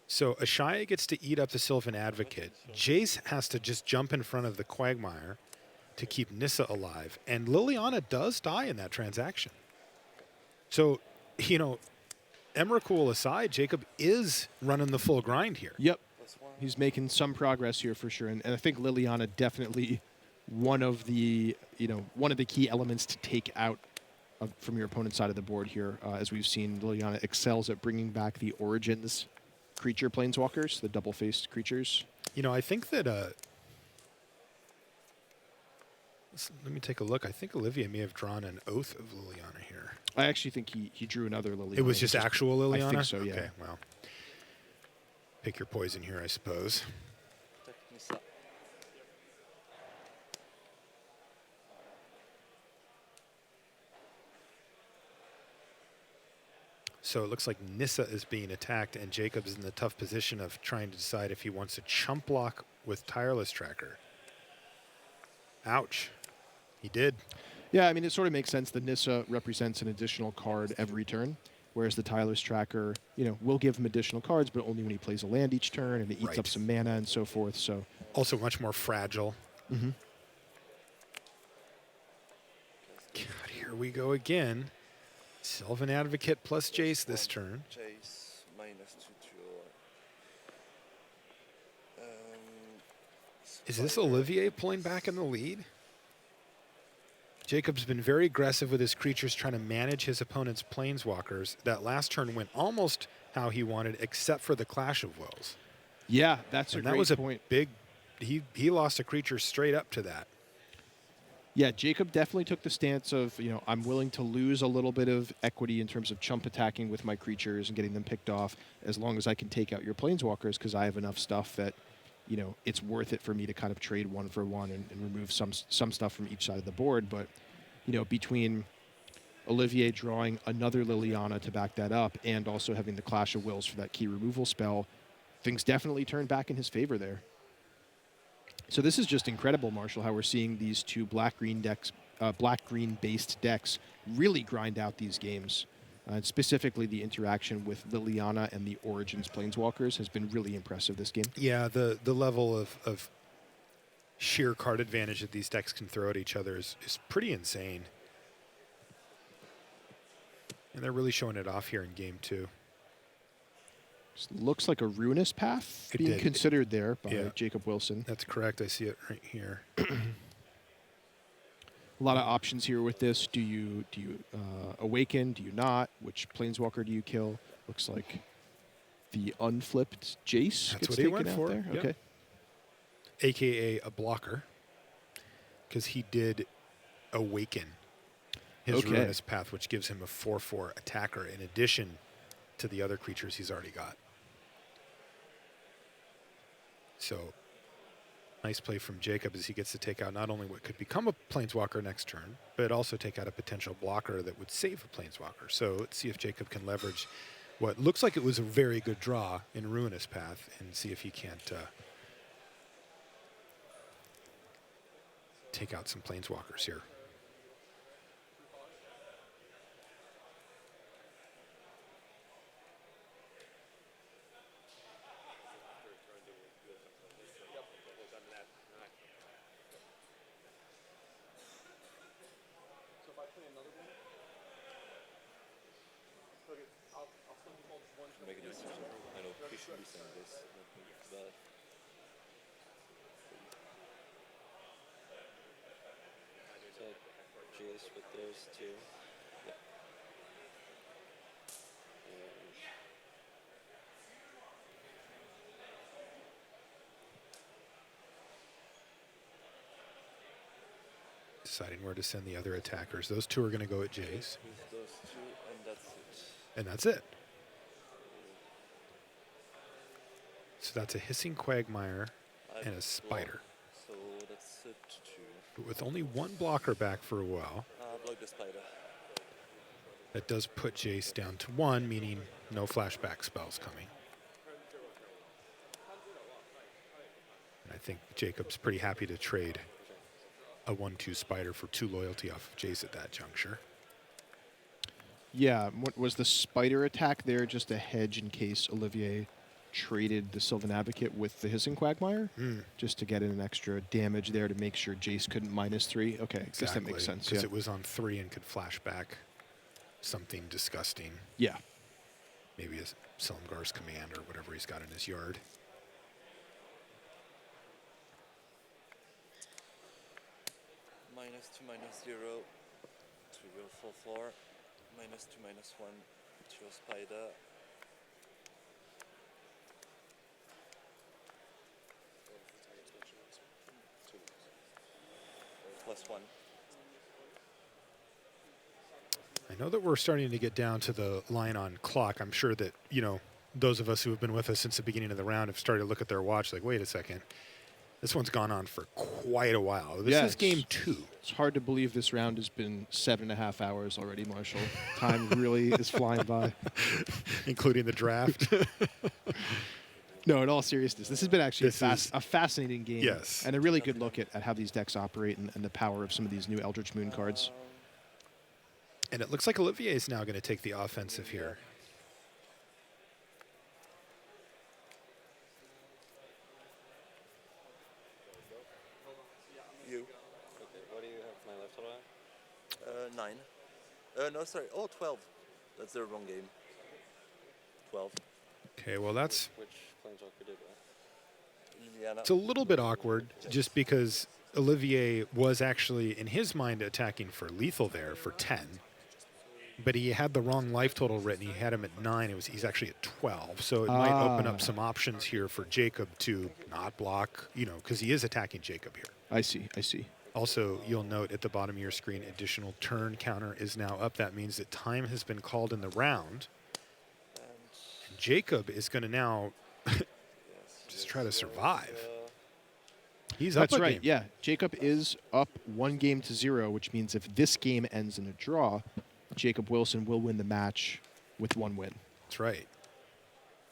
So Ashaya gets to eat up the Sylvan Advocate. Jace has to just jump in front of the Quagmire to keep Nissa alive. And Liliana does die in that transaction. So, you know, Emrakul aside, Jacob is running the full grind here. Yep, he's making some progress here for sure, and I think Liliana definitely one of the key elements to take out from your opponent's side of the board here. As we've seen, Liliana excels at bringing back the Origins creature planeswalkers, the double-faced creatures. You know, I think that, let me take a look. I think Olivier may have drawn an Oath of Liliana here. I actually think he drew another Liliana. It was just actual Liliana? I think so, yeah. Okay, well. Pick your poison here, I suppose. So it looks like Nissa is being attacked, and Jacob is in the tough position of trying to decide if he wants to chump block with Tireless Tracker. Ouch. He did. Yeah, I mean, it sort of makes sense. The Nissa represents an additional card every turn, whereas the Tireless Tracker, you know, will give him additional cards, but only when he plays a land each turn, and it eats Right. up some mana and so forth. So, Also much more fragile. mm-hmm. God, here we go again. Sylvan Advocate plus Jace this turn. Jace, -2/2. Is this Olivier pulling back in the lead? Jacob's been very aggressive with his creatures, trying to manage his opponent's planeswalkers. That last turn went almost how he wanted, except for the Clash of Wills. Yeah, that's And a that great was a point. big. He lost a creature straight up to that. Yeah, Jacob definitely took the stance of, you know, I'm willing to lose a little bit of equity in terms of chump attacking with my creatures and getting them picked off as long as I can take out your planeswalkers because I have enough stuff that, you know, it's worth it for me to kind of trade one for one and remove some stuff from each side of the board. But, you know, between Olivier drawing another Liliana to back that up and also having the Clash of Wills for that key removal spell, things definitely turned back in his favor there. So this is just incredible, Marshall, how we're seeing these two black-green based decks really grind out these games. And specifically, the interaction with Liliana and the Origins Planeswalkers has been really impressive this game. Yeah, the level of sheer card advantage that these decks can throw at each other is pretty insane. And they're really showing it off here in game 2. Just looks like a ruinous path It being did. considered there by Yeah. Jacob Wilson. That's correct. I see it right here. A lot of options here with this. Do you awaken? Do you not? Which planeswalker do you kill? Looks like the unflipped Jace That's gets what he taken went out for, there. yeah. Okay. AKA a blocker, because he did awaken his Okay. ruinous path, which gives him a 4/4 attacker in addition to the other creatures he's already got. So nice play from Jacob as he gets to take out not only what could become a planeswalker next turn, but also take out a potential blocker that would save a planeswalker. So let's see if Jacob can leverage what looks like it was a very good draw in ruinous path and see if he can't take out some planeswalkers here. Make a decision. I know he should be saying this, but so Jace with those two. Yeah. Deciding where to send the other attackers. Those two are going to go at Jace, With those two, and that's it. and that's it. So that's a Hissing Quagmire I've and a Spider. blocked, so that's it too. But with only one blocker back for a while, Block the spider. that does put Jace down to 1, meaning no flashback spells coming. And I think Jacob's pretty happy to trade a 1/2 Spider for 2 loyalty off of Jace at that juncture. Yeah. What was the spider attack there? Just a hedge in case Olivier traded the Sylvan Advocate with the Hissing Quagmire, just to get in an extra damage there to make sure Jace couldn't -3. Okay, I guess that makes sense. Because Yeah. it was on 3 and could flash back something disgusting. Yeah. Maybe a Silumgar's Command or whatever he's got in his yard. -2/-0 to your 4/4. -2/-1 to your spider. +1. I know that we're starting to get down to the line on clock. I'm sure that, those of us who have been with us since the beginning of the round have started to look at their watch like, wait a second. This one's gone on for quite a while. This Yeah, is game 2. It's hard to believe this round has been 7.5 hours already, Marshall. Time really is flying by. Including the draft. No, in all seriousness, this has been actually This is- a fascinating game. Yes. And a really good look at how these decks operate and the power of some of these new Eldritch Moon cards. And it looks like Olivier is now going to take the offensive here. You. Okay, what do you have my left total at? 9. No, sorry. Oh, 12. That's the wrong game. 12. Okay, well, that's Which planeswalker did that? Liliana. it's a little bit awkward just because Olivier was actually, in his mind, attacking for lethal there for 10. But he had the wrong life total written. He had him at 9. He's actually at 12. So it might open up some options here for Jacob to not block, because he is attacking Jacob here. I see. Also, you'll note at the bottom of your screen, additional turn counter is now up. That means that time has been called in the round. And Jacob is going to now yes, just try to survive. He's That's up a right. game. Yeah, Jacob is up 1-0, which means if this game ends in a draw, Jacob Wilson will win the match with 1 win. That's right.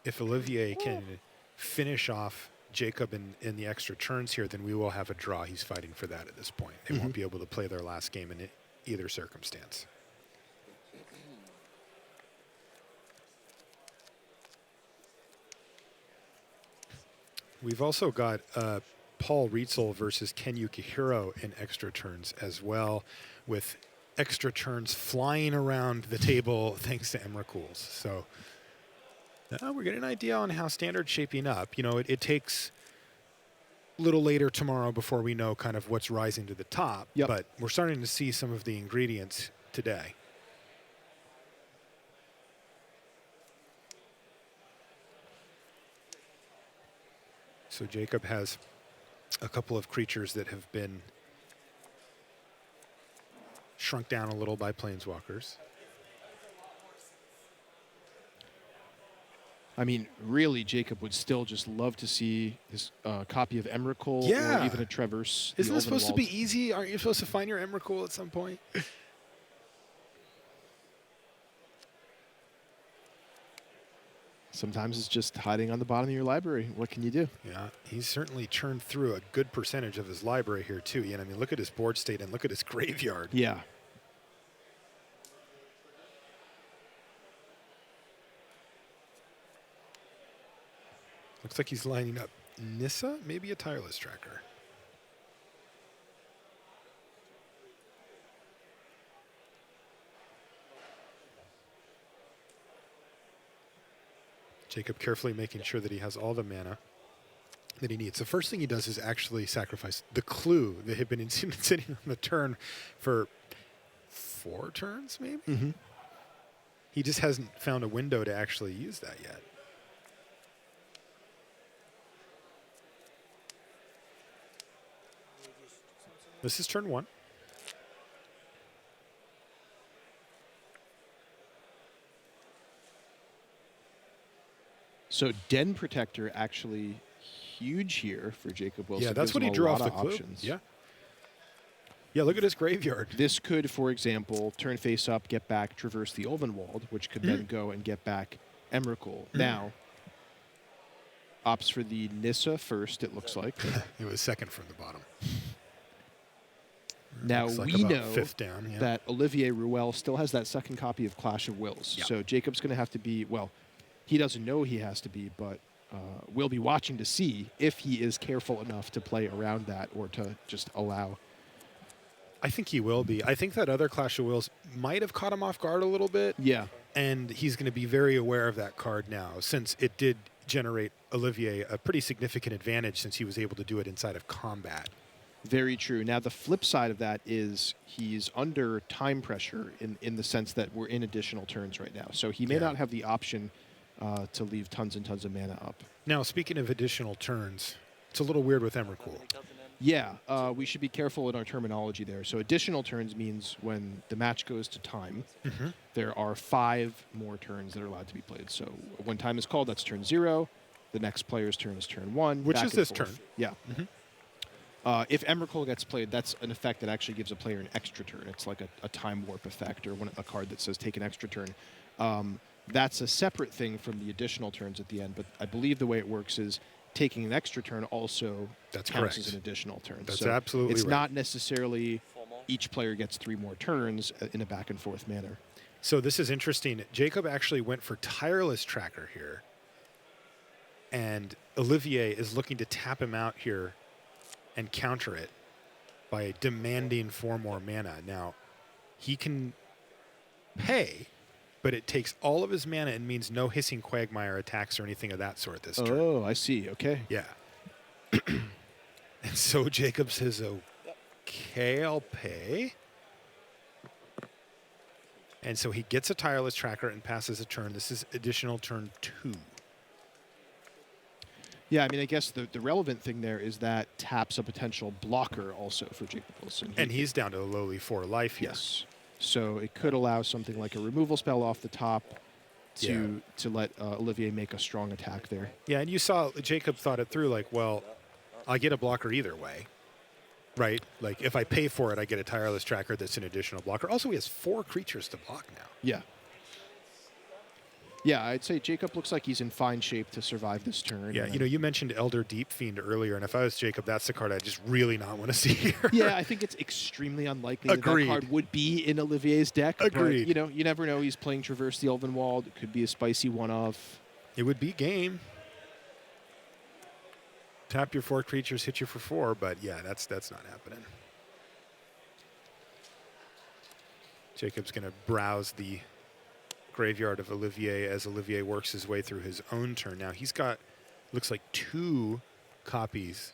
If Olivier can finish off Jacob in the extra turns here, then we will have a draw. He's fighting for that at this point. They won't be able to play their last game in either circumstance. We've also got Paul Rietzel versus Ken Yukihiro in extra turns as well, with extra turns flying around the table thanks to Emrakul's. So we're getting an idea on how Standard's shaping up. You know, it takes a little later tomorrow before we know kind of what's rising to the top, but we're starting to see some of the ingredients today. So Jacob has a couple of creatures that have been shrunk down a little by planeswalkers. I mean, really, Jacob would still just love to see his copy of Emrakul or even a Traverse. Isn't this supposed to be easy? Aren't you supposed to find your Emrakul at some point? Sometimes it's just hiding on the bottom of your library. What can you do? Yeah, he's certainly churned through a good percentage of his library here, too. Yeah, I mean, look at his board state and look at his graveyard. Yeah. Looks like he's lining up Nissa, maybe a Tireless Tracker. Jacob carefully making sure that he has all the mana that he needs. The first thing he does is actually sacrifice the clue that had been sitting on the turn for 4 turns, maybe? Mm-hmm. He just hasn't found a window to actually use that yet. This is turn 1. So Den Protector actually huge here for Jacob Wilson. Yeah, that's what he drew off the clue. Yeah. Yeah, look at his graveyard. This could, for example, turn face up, get back, traverse the Ulvenwald, which could then go and get back Emrakul. Now, opts for the Nissa first, it looks like. It was second from the bottom. Now, like we know 5th down, that Olivier Ruel still has that second copy of Clash of Wills. Yep. So Jacob's going to have to be, well, he doesn't know he has to be, but we'll be watching to see if he is careful enough to play around that or to just allow. I think he will be. I think that other Clash of Wills might have caught him off guard a little bit. Yeah. And he's going to be very aware of that card now, since it did generate Olivier a pretty significant advantage since he was able to do it inside of combat. Very true. Now, the flip side of that is he's under time pressure in the sense that we're in additional turns right now. So he may not have the option to leave tons and tons of mana up. Now, speaking of additional turns, it's a little weird with Emrakul. Yeah, we should be careful in our terminology there. So additional turns means when the match goes to time, there are 5 more turns that are allowed to be played. So when time is called, that's turn 0. The next player's turn is turn 1. Which is this turn. Yeah. If Emrakul gets played, that's an effect that actually gives a player an extra turn. It's like a time warp effect or a card that says take an extra turn. That's a separate thing from the additional turns at the end, but I believe the way it works is taking an extra turn also counts as an additional turn. That's so absolutely it's right. not necessarily each player gets 3 more turns in a back and forth manner. So this is interesting. Jacob actually went for Tireless Tracker here, and Olivier is looking to tap him out here and counter it by demanding 4 more mana. Now, he can pay, but it takes all of his mana and means no Hissing Quagmire attacks or anything of that sort this turn. Oh, I see. Okay. Yeah. And so Jacob says, okay, I'll pay. And so he gets a Tireless Tracker and passes a turn. This is additional turn 2. Yeah, I mean, I guess the relevant thing there is that taps a potential blocker also for Jacob Wilson. And he's down to a lowly 4 life here. Yes. So it could allow something like a removal spell off the top to let Olivier make a strong attack there. Yeah, and you saw Jacob thought it through like, well, I get a blocker either way, right? Like if I pay for it, I get a Tireless Tracker that's an additional blocker. Also, he has 4 creatures to block now. Yeah. Yeah, I'd say Jacob looks like he's in fine shape to survive this turn. Yeah, you know, you mentioned Elder Deep Fiend earlier, and if I was Jacob, that's the card I just really not want to see here. Yeah, I think it's extremely unlikely that card would be in Olivier's deck. Agreed. But, you know, you never know. He's playing Traverse the Ulvenwald. It could be a spicy one-off. It would be game. tap your 4 creatures, hit you for 4, but yeah, that's not happening. Jacob's going to browse the graveyard of Olivier as Olivier works his way through his own turn. Now he's got, looks like 2 copies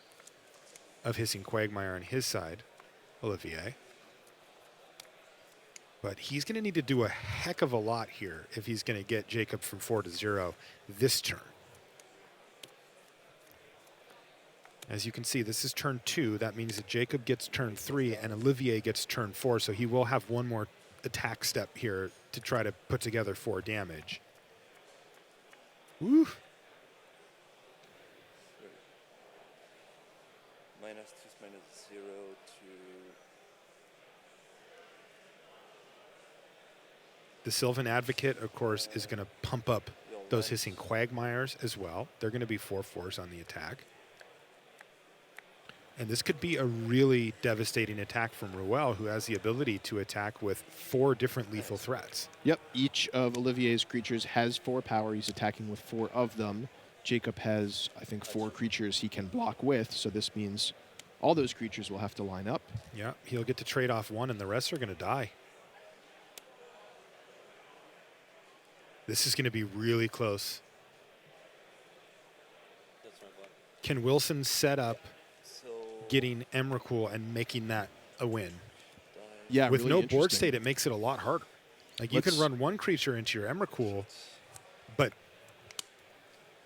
of Hissing Quagmire on his side, Olivier. But he's going to need to do a heck of a lot here if he's going to get Jacob from 4 to 0 this turn. As you can see, this is turn 2. That means that Jacob gets turn 3 and Olivier gets turn 4, so he will have one more attack step here to try to put together 4 damage. Woo! -2, -0 to... The Sylvan Advocate, of course, is going to pump up those Hissing Quagmires as well. They're going to be 4/4s on the attack. And this could be a really devastating attack from Ruel, who has the ability to attack with 4 different lethal threats. Yep, each of Olivier's creatures has 4 power. He's attacking with 4 of them. Jacob has, I think, 4 creatures he can block with, so this means all those creatures will have to line up. Yeah, he'll get to trade off 1, and the rest are going to die. This is going to be really close. That's my plan. Can Wilson set up So... getting Emrakul and making that a win? Yeah, With really no board interesting. state, it makes it a lot harder. Like, you can Let's- run 1 creature into your Emrakul, but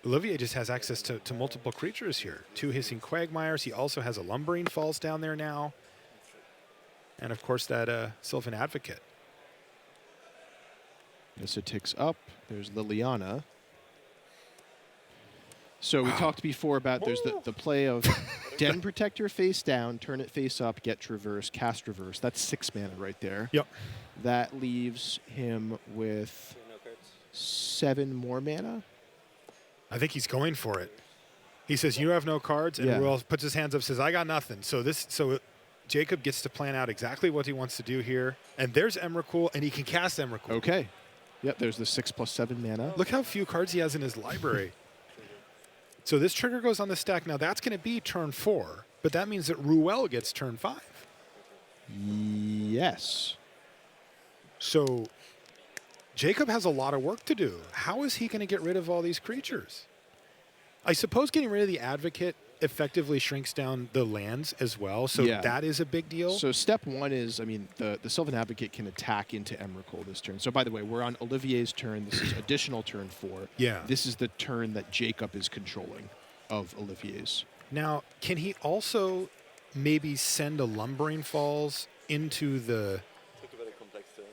Olivier just has access to multiple creatures here. 2 Hissing Quagmires. He also has a Lumbering Falls down there now. And, of course, that Sylvan Advocate. Nissa ticks up. There's Liliana. So we talked before about there's the play of Den Protector face down, turn it face up, get Traverse, cast Reverse. That's 6 mana right there. Yep. That leaves him with No cards. 7 more mana. I think he's going for it. He says, you have no cards, and Yeah. Ruel puts his hands up, says, I got nothing. So Jacob gets to plan out exactly what he wants to do here. And there's Emrakul, and he can cast Emrakul. Okay. Yep, there's the 6+7 mana. Look how few cards he has in his library. So this trigger goes on the stack. Now that's going to be turn 4, but that means that Ruel gets turn 5. Yes. So Jacob has a lot of work to do. How is he going to get rid of all these creatures? I suppose getting rid of the Advocate effectively shrinks down the lands as well, so Yeah. that is a big deal. So step 1 is, I mean, the Sylvan Advocate can attack into Emrakul this turn. So by the way, we're on Olivier's turn. This is additional turn 4. Yeah. This is the turn that Jacob is controlling of Olivier's. Now, can he also maybe send a Lumbering Falls into the Talk about a complex turn.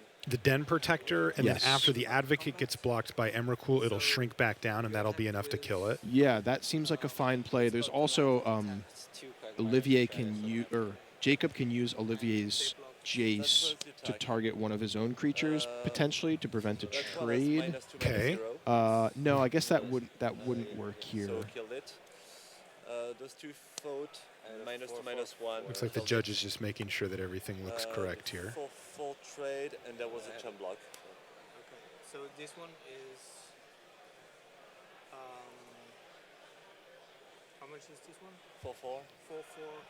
Den Protector, and Yes. then after the Advocate gets blocked by Emrakul, it'll shrink back down, and that'll be enough to kill it? Yeah, that seems like a fine play. There's also It's 2 Quagmire. Olivier can use, or Jacob can use Olivier's Jace to target one of his own creatures potentially to prevent a That one has trade. -2, Okay. -0. No, I guess that wouldn't work here. So killed it. Those 2 fought. And -2, -1. Looks like the judge is just making sure that everything looks correct here. 4/4 trade, and there was a chump block. Okay, so this one is how much is this one? 4/4. 4/4,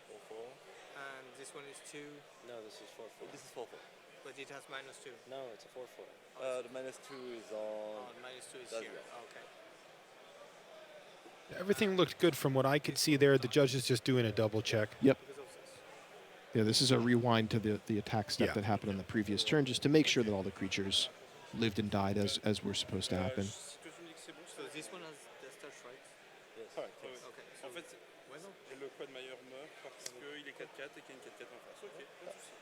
4/4. and this one is 2, No, this is 4/4. This is 4/4. but it has -2. No, it's a 4/4. The -2 is on. Oh, -2 is That's here. right. Okay. Everything looked good from what I could see there. The judge is just doing a double check. Yep. Because of this. Yeah, this is a rewind to the attack step Yeah. that happened on the previous turn, just to make sure that all the creatures lived and died as were supposed to happen. So this one has Destar Strikes. Yes. Okay. So En fait, bueno. le Quagmire meurt parce qu'il est 4-4 et qu'il y a une 4-4 en face. Ok, pas de souci.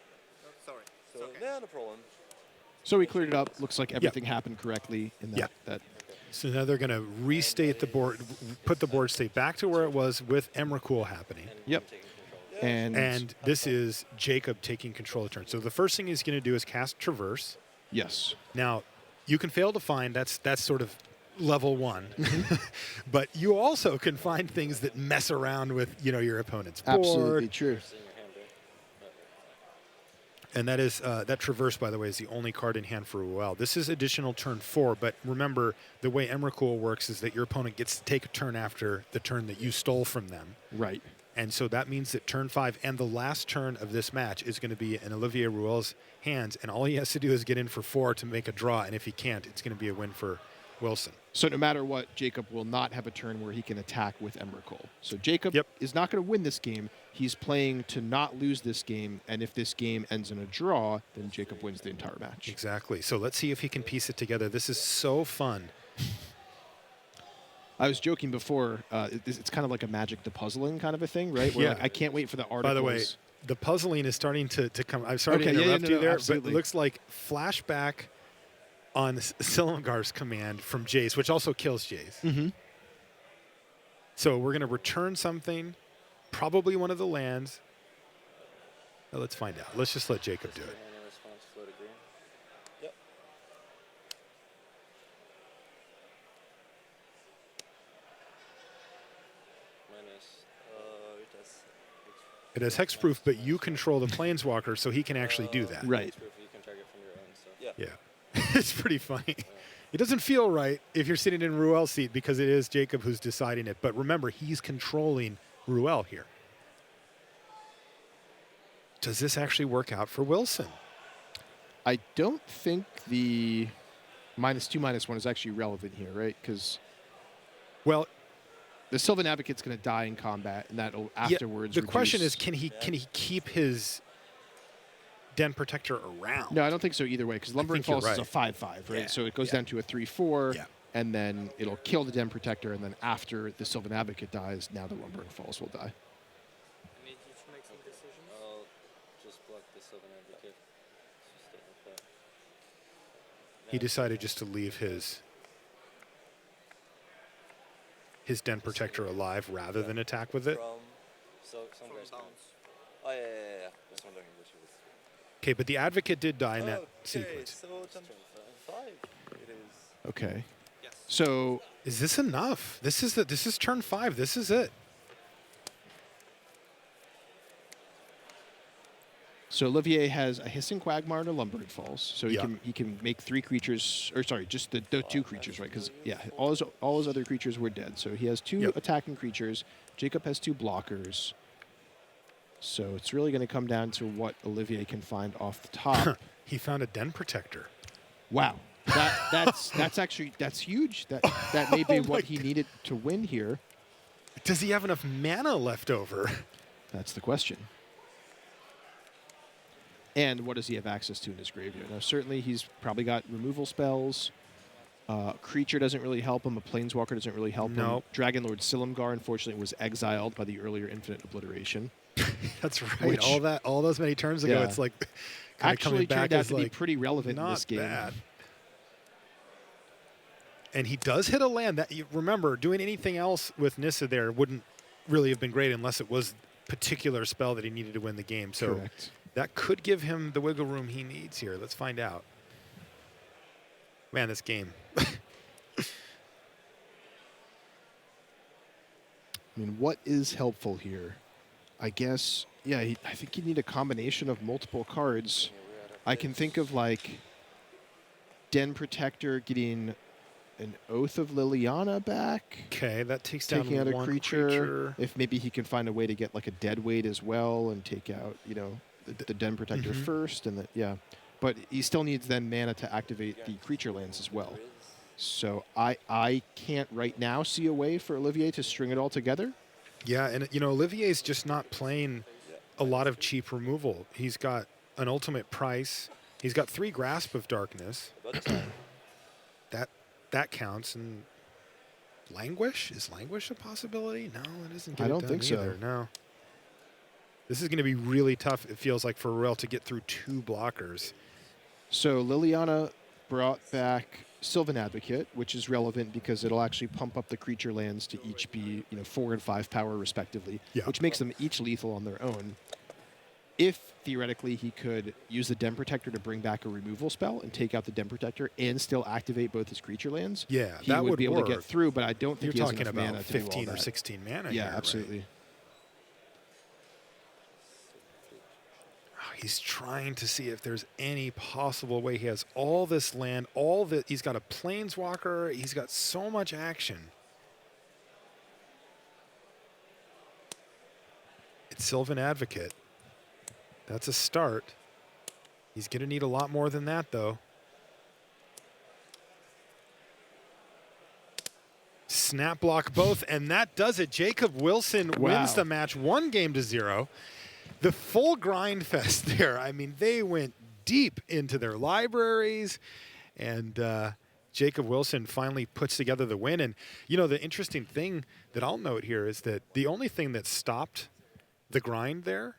No, sorry. So, It's okay. yeah, no problem. So we cleared it up. Looks like everything happened correctly in that. Yeah. that So now they're going to restate the board, put the board state back to where it was with Emrakul happening. Yep. Taking control. And this is Jacob taking control of the turn. So the first thing he's going to do is cast Traverse. yes. Now, you can fail to find, that's sort of level 1. But you also can find things that mess around with, your opponent's board. Absolutely true. It's in your hand, right? And that is that Traverse, by the way, is the only card in hand for Ruel. This is additional turn 4, but remember, the way Emrakul works is that your opponent gets to take a turn after the turn that you stole from them. Right. And so that means that turn 5 and the last turn of this match is going to be in Olivier Ruel's hands, and all he has to do is get in for 4 to make a draw, and if he can't, it's going to be a win for Wilson. So no matter what, Jacob will not have a turn where he can attack with Emrakul. So Jacob is not going to win this game. He's playing to not lose this game, and if this game ends in a draw, then Jacob wins the entire match. Exactly. So let's see if he can piece it together. This is so fun. I was joking before, it's kind of like a Magic the Puzzling kind of a thing, right? Where Yeah. like, I can't wait for the articles. By the way, the puzzling is starting to come. I'm sorry to interrupt you there, absolutely. but it looks like flashback on Silumgar's command from Jace, which also kills Jace. Mm-hmm. So we're going to return something, probably one of the lands. Well, let's find out. Let's just let Jacob do it. Any response, float a green. Yep. Minus. It has. It has hexproof, but you control the planeswalker, so he can actually do that. Right. Proof you can target from your own. So. Yeah. Yeah. It's pretty funny. It doesn't feel right if you're sitting in Ruel's seat because it is Jacob who's deciding it. But remember, he's controlling Ruel here. Does this actually work out for Wilson? I don't think the -2/-1 is actually relevant here, right? Because Well, the Sylvan Advocate's going to die in combat, and that'll afterwards. the question is, reduce- can he keep his Den Protector around? No, I don't think so either way, because Lumbering think you're Falls is a right. 5/5, right? Yeah, So it goes yeah. down to a 3/4, Yeah. and then it'll kill the Den Protector, and then after the Sylvan Advocate dies, now the Lumbering Falls will die. I need you to make some decisions. I'll just block the Sylvan Advocate. Just stay with that. He decided just to leave his Den Protector alive rather than attack with it. From. Some From guys bounce. Oh, yeah. I was wondering which it was. Okay, but the Advocate did die in that Okay, sequence. so turn 5 it is. Okay. Yes. So Is this enough? This is turn 5. This is it. So Olivier has a Hissing Quagmire and a Lumbering Falls, so Yeah. he can make 3 creatures, or sorry, just the 2 creatures, right? Because yeah, all his other creatures were dead. So he has 2 Yep. attacking creatures. Jacob has 2 blockers. So it's really going to come down to what Olivier can find off the top. He found a Den Protector. Wow, that's actually huge. That may be Oh my what he needed to win here. Does he have enough mana left over? That's the question. And what does he have access to in his graveyard? Now, certainly he's probably got removal spells. Creature doesn't really help him. A Planeswalker doesn't really help him. Nope. Dragon Lord Silumgar, unfortunately, was exiled by the earlier Infinite Obliteration. That's right. Which- all those many turns ago, Yeah. it's like kind of coming Actually back turned out as to like be pretty relevant in not this game. bad. And he does hit a land that you remember doing anything else with Nissa there wouldn't really have been great unless it was particular spell that he needed to win the game. So Correct. that could give him the wiggle room he needs here. Let's find out. Man, this game. I mean, what is helpful here? I guess, yeah, I think you need a combination of multiple cards. I can think of, like, Den Protector getting an Oath of Liliana back. Okay, that takes down Taking out a one creature. If maybe he can find a way to get like a dead weight as well and take out, the Den Protector Mhm. first, and yeah. But he still needs then mana to activate the creature lands as well. So I can't right now see a way for Olivier to string it all together. Yeah, and Olivier's just not playing a lot of cheap removal. He's got an ultimate price. He's got 3 Grasp of Darkness. About time. That counts. And Languish? Is Languish a possibility? No, it isn't. I don't think so. either. No. This is going to be really tough, it feels like, for Ruel to get through 2 blockers. So Liliana brought back Sylvan Advocate, which is relevant because it'll actually pump up the creature lands to each be 4 and 5 power respectively, Yeah. which makes them each lethal on their own. If theoretically he could use the Den Protector to bring back a removal spell and take out the Den Protector and still activate both his creature lands, Yeah, he that would would be able to get work. through. But I don't You're think he has talking enough about mana to do all 15 or that. 16 mana Yeah, here, right? absolutely. Oh, He's trying to see if there's any possible way. He has all this land, he's got a planeswalker. He's got so much action. It's Sylvan Advocate. That's a start. He's going to need a lot more than that, though. Snap block both, and that does it. Jacob Wilson wins the match 1-0. The full grind fest there. I mean, they went deep into their libraries, and Jacob Wilson finally puts together the win. And, you know, the interesting thing that I'll note here is that the only thing that stopped the grind there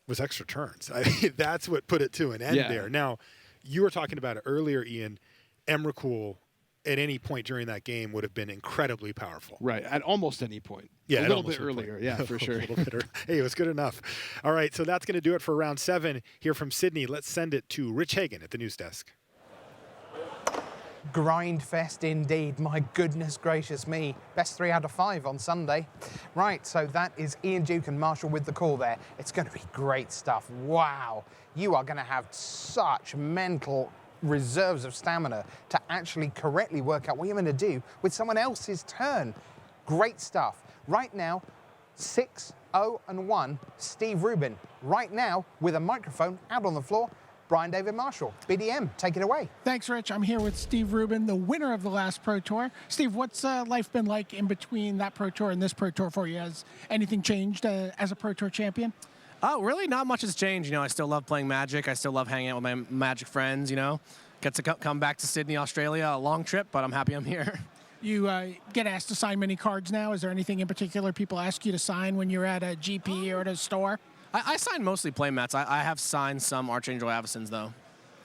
was extra turns. I mean, that's what put it to an end there. Now, you were talking about it earlier, Ian. Emrakul at any point during that game would have been incredibly powerful. Right, at almost any point. Yeah, a little bit earlier. Yeah, for sure. Hey, it was good enough. All right, so that's going to do it for round 7 here from Sydney. Let's send it to Rich Hagan at the news desk. Grind fest indeed. My goodness gracious me. Best 3 out of 5 on Sunday. Right, so that is Ian Duke and Marshall with the call there. It's going to be great stuff. Wow. You are going to have such mental reserves of stamina to actually correctly work out what you're going to do with someone else's turn. Great stuff. Right now, 6-0-1, Steve Rubin. Right now, with a microphone out on the floor, Brian David Marshall. BDM, take it away. Thanks, Rich. I'm here with Steve Rubin, the winner of the last Pro Tour. Steve, what's life been like in between that Pro Tour and this Pro Tour for you? Has anything changed as a Pro Tour champion? Oh, really? Not much has changed. You know, I still love playing Magic. I still love hanging out with my Magic friends, you know. Get to come back to Sydney, Australia, a long trip, but I'm happy I'm here. You get asked to sign many cards now. Is there anything in particular people ask you to sign when you're at a GP or at a store? I sign mostly playmats. I have signed some Archangel Avacyn's, though.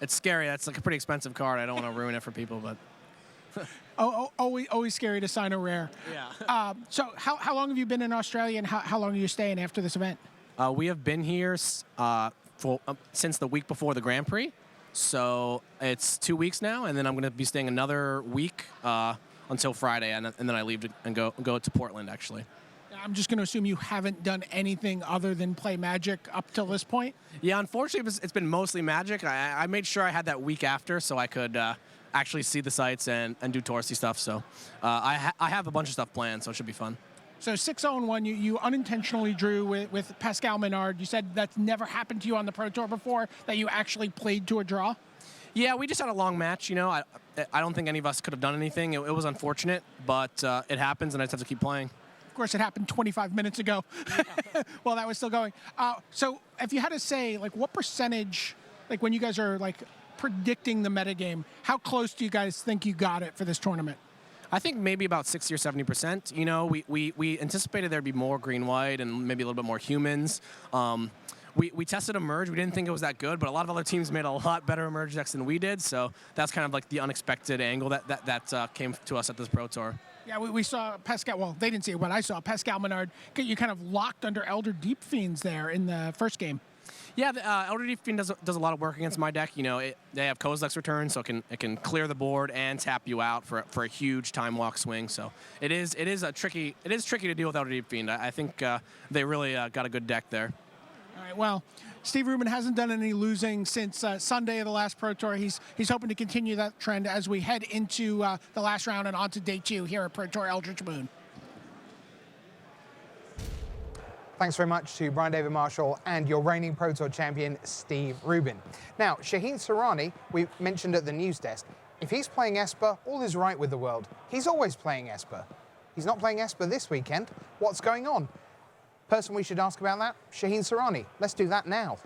It's scary. That's like a pretty expensive card. I don't want to ruin it for people, but... always scary to sign a rare. Yeah. So how long have you been in Australia, and how long are you staying after this event? We have been here since the week before the Grand Prix. So it's 2 weeks now, and then I'm going to be staying another week until Friday, and then I leave and go to Portland, actually. I'm just going to assume you haven't done anything other than play Magic up till this point? Yeah, unfortunately, it's been mostly Magic. I made sure I had that week after so I could actually see the sites and do touristy stuff. So I have a bunch of stuff planned, so it should be fun. So 6-0-1, you unintentionally drew with Pascal Menard. You said that's never happened to you on the Pro Tour before, that you actually played to a draw? Yeah, we just had a long match, you know. I don't think any of us could have done anything. It was unfortunate, but it happens, and I just have to keep playing. Of course, it happened 25 minutes ago while that was still going. So if you had to say, like, what percentage, like when you guys are like predicting the metagame, how close do you guys think you got it for this tournament? I think maybe about 60 or 70%. You know, we anticipated there'd be more green-white and maybe a little bit more humans. We tested Emerge. We didn't think it was that good, but a lot of other teams made a lot better Emerge decks than we did. So that's kind of like the unexpected angle that came to us at this Pro Tour. Yeah, we saw Pascal. Well, they didn't see it, but I saw Pascal Menard get you kind of locked under Elder Deep Fiends there in the first game. Yeah, the Elder Deep Fiend does a lot of work against my deck. You know, they have Kozilek's Return, so it can clear the board and tap you out for a huge time walk swing. So it is tricky to deal with Elder Deep Fiend. I think they really got a good deck there. All right. Well, Steve Rubin hasn't done any losing since Sunday of the last Pro Tour. He's hoping to continue that trend as we head into the last round and on to day 2 here at Pro Tour Eldritch Moon. Thanks very much to Brian David Marshall and your reigning Pro Tour champion, Steve Rubin. Now, Shaheen Soorani, we mentioned at the news desk, if he's playing Esper, all is right with the world. He's always playing Esper. He's not playing Esper this weekend. What's going on? Person we should ask about that, Shaheen Soorani. Let's do that now.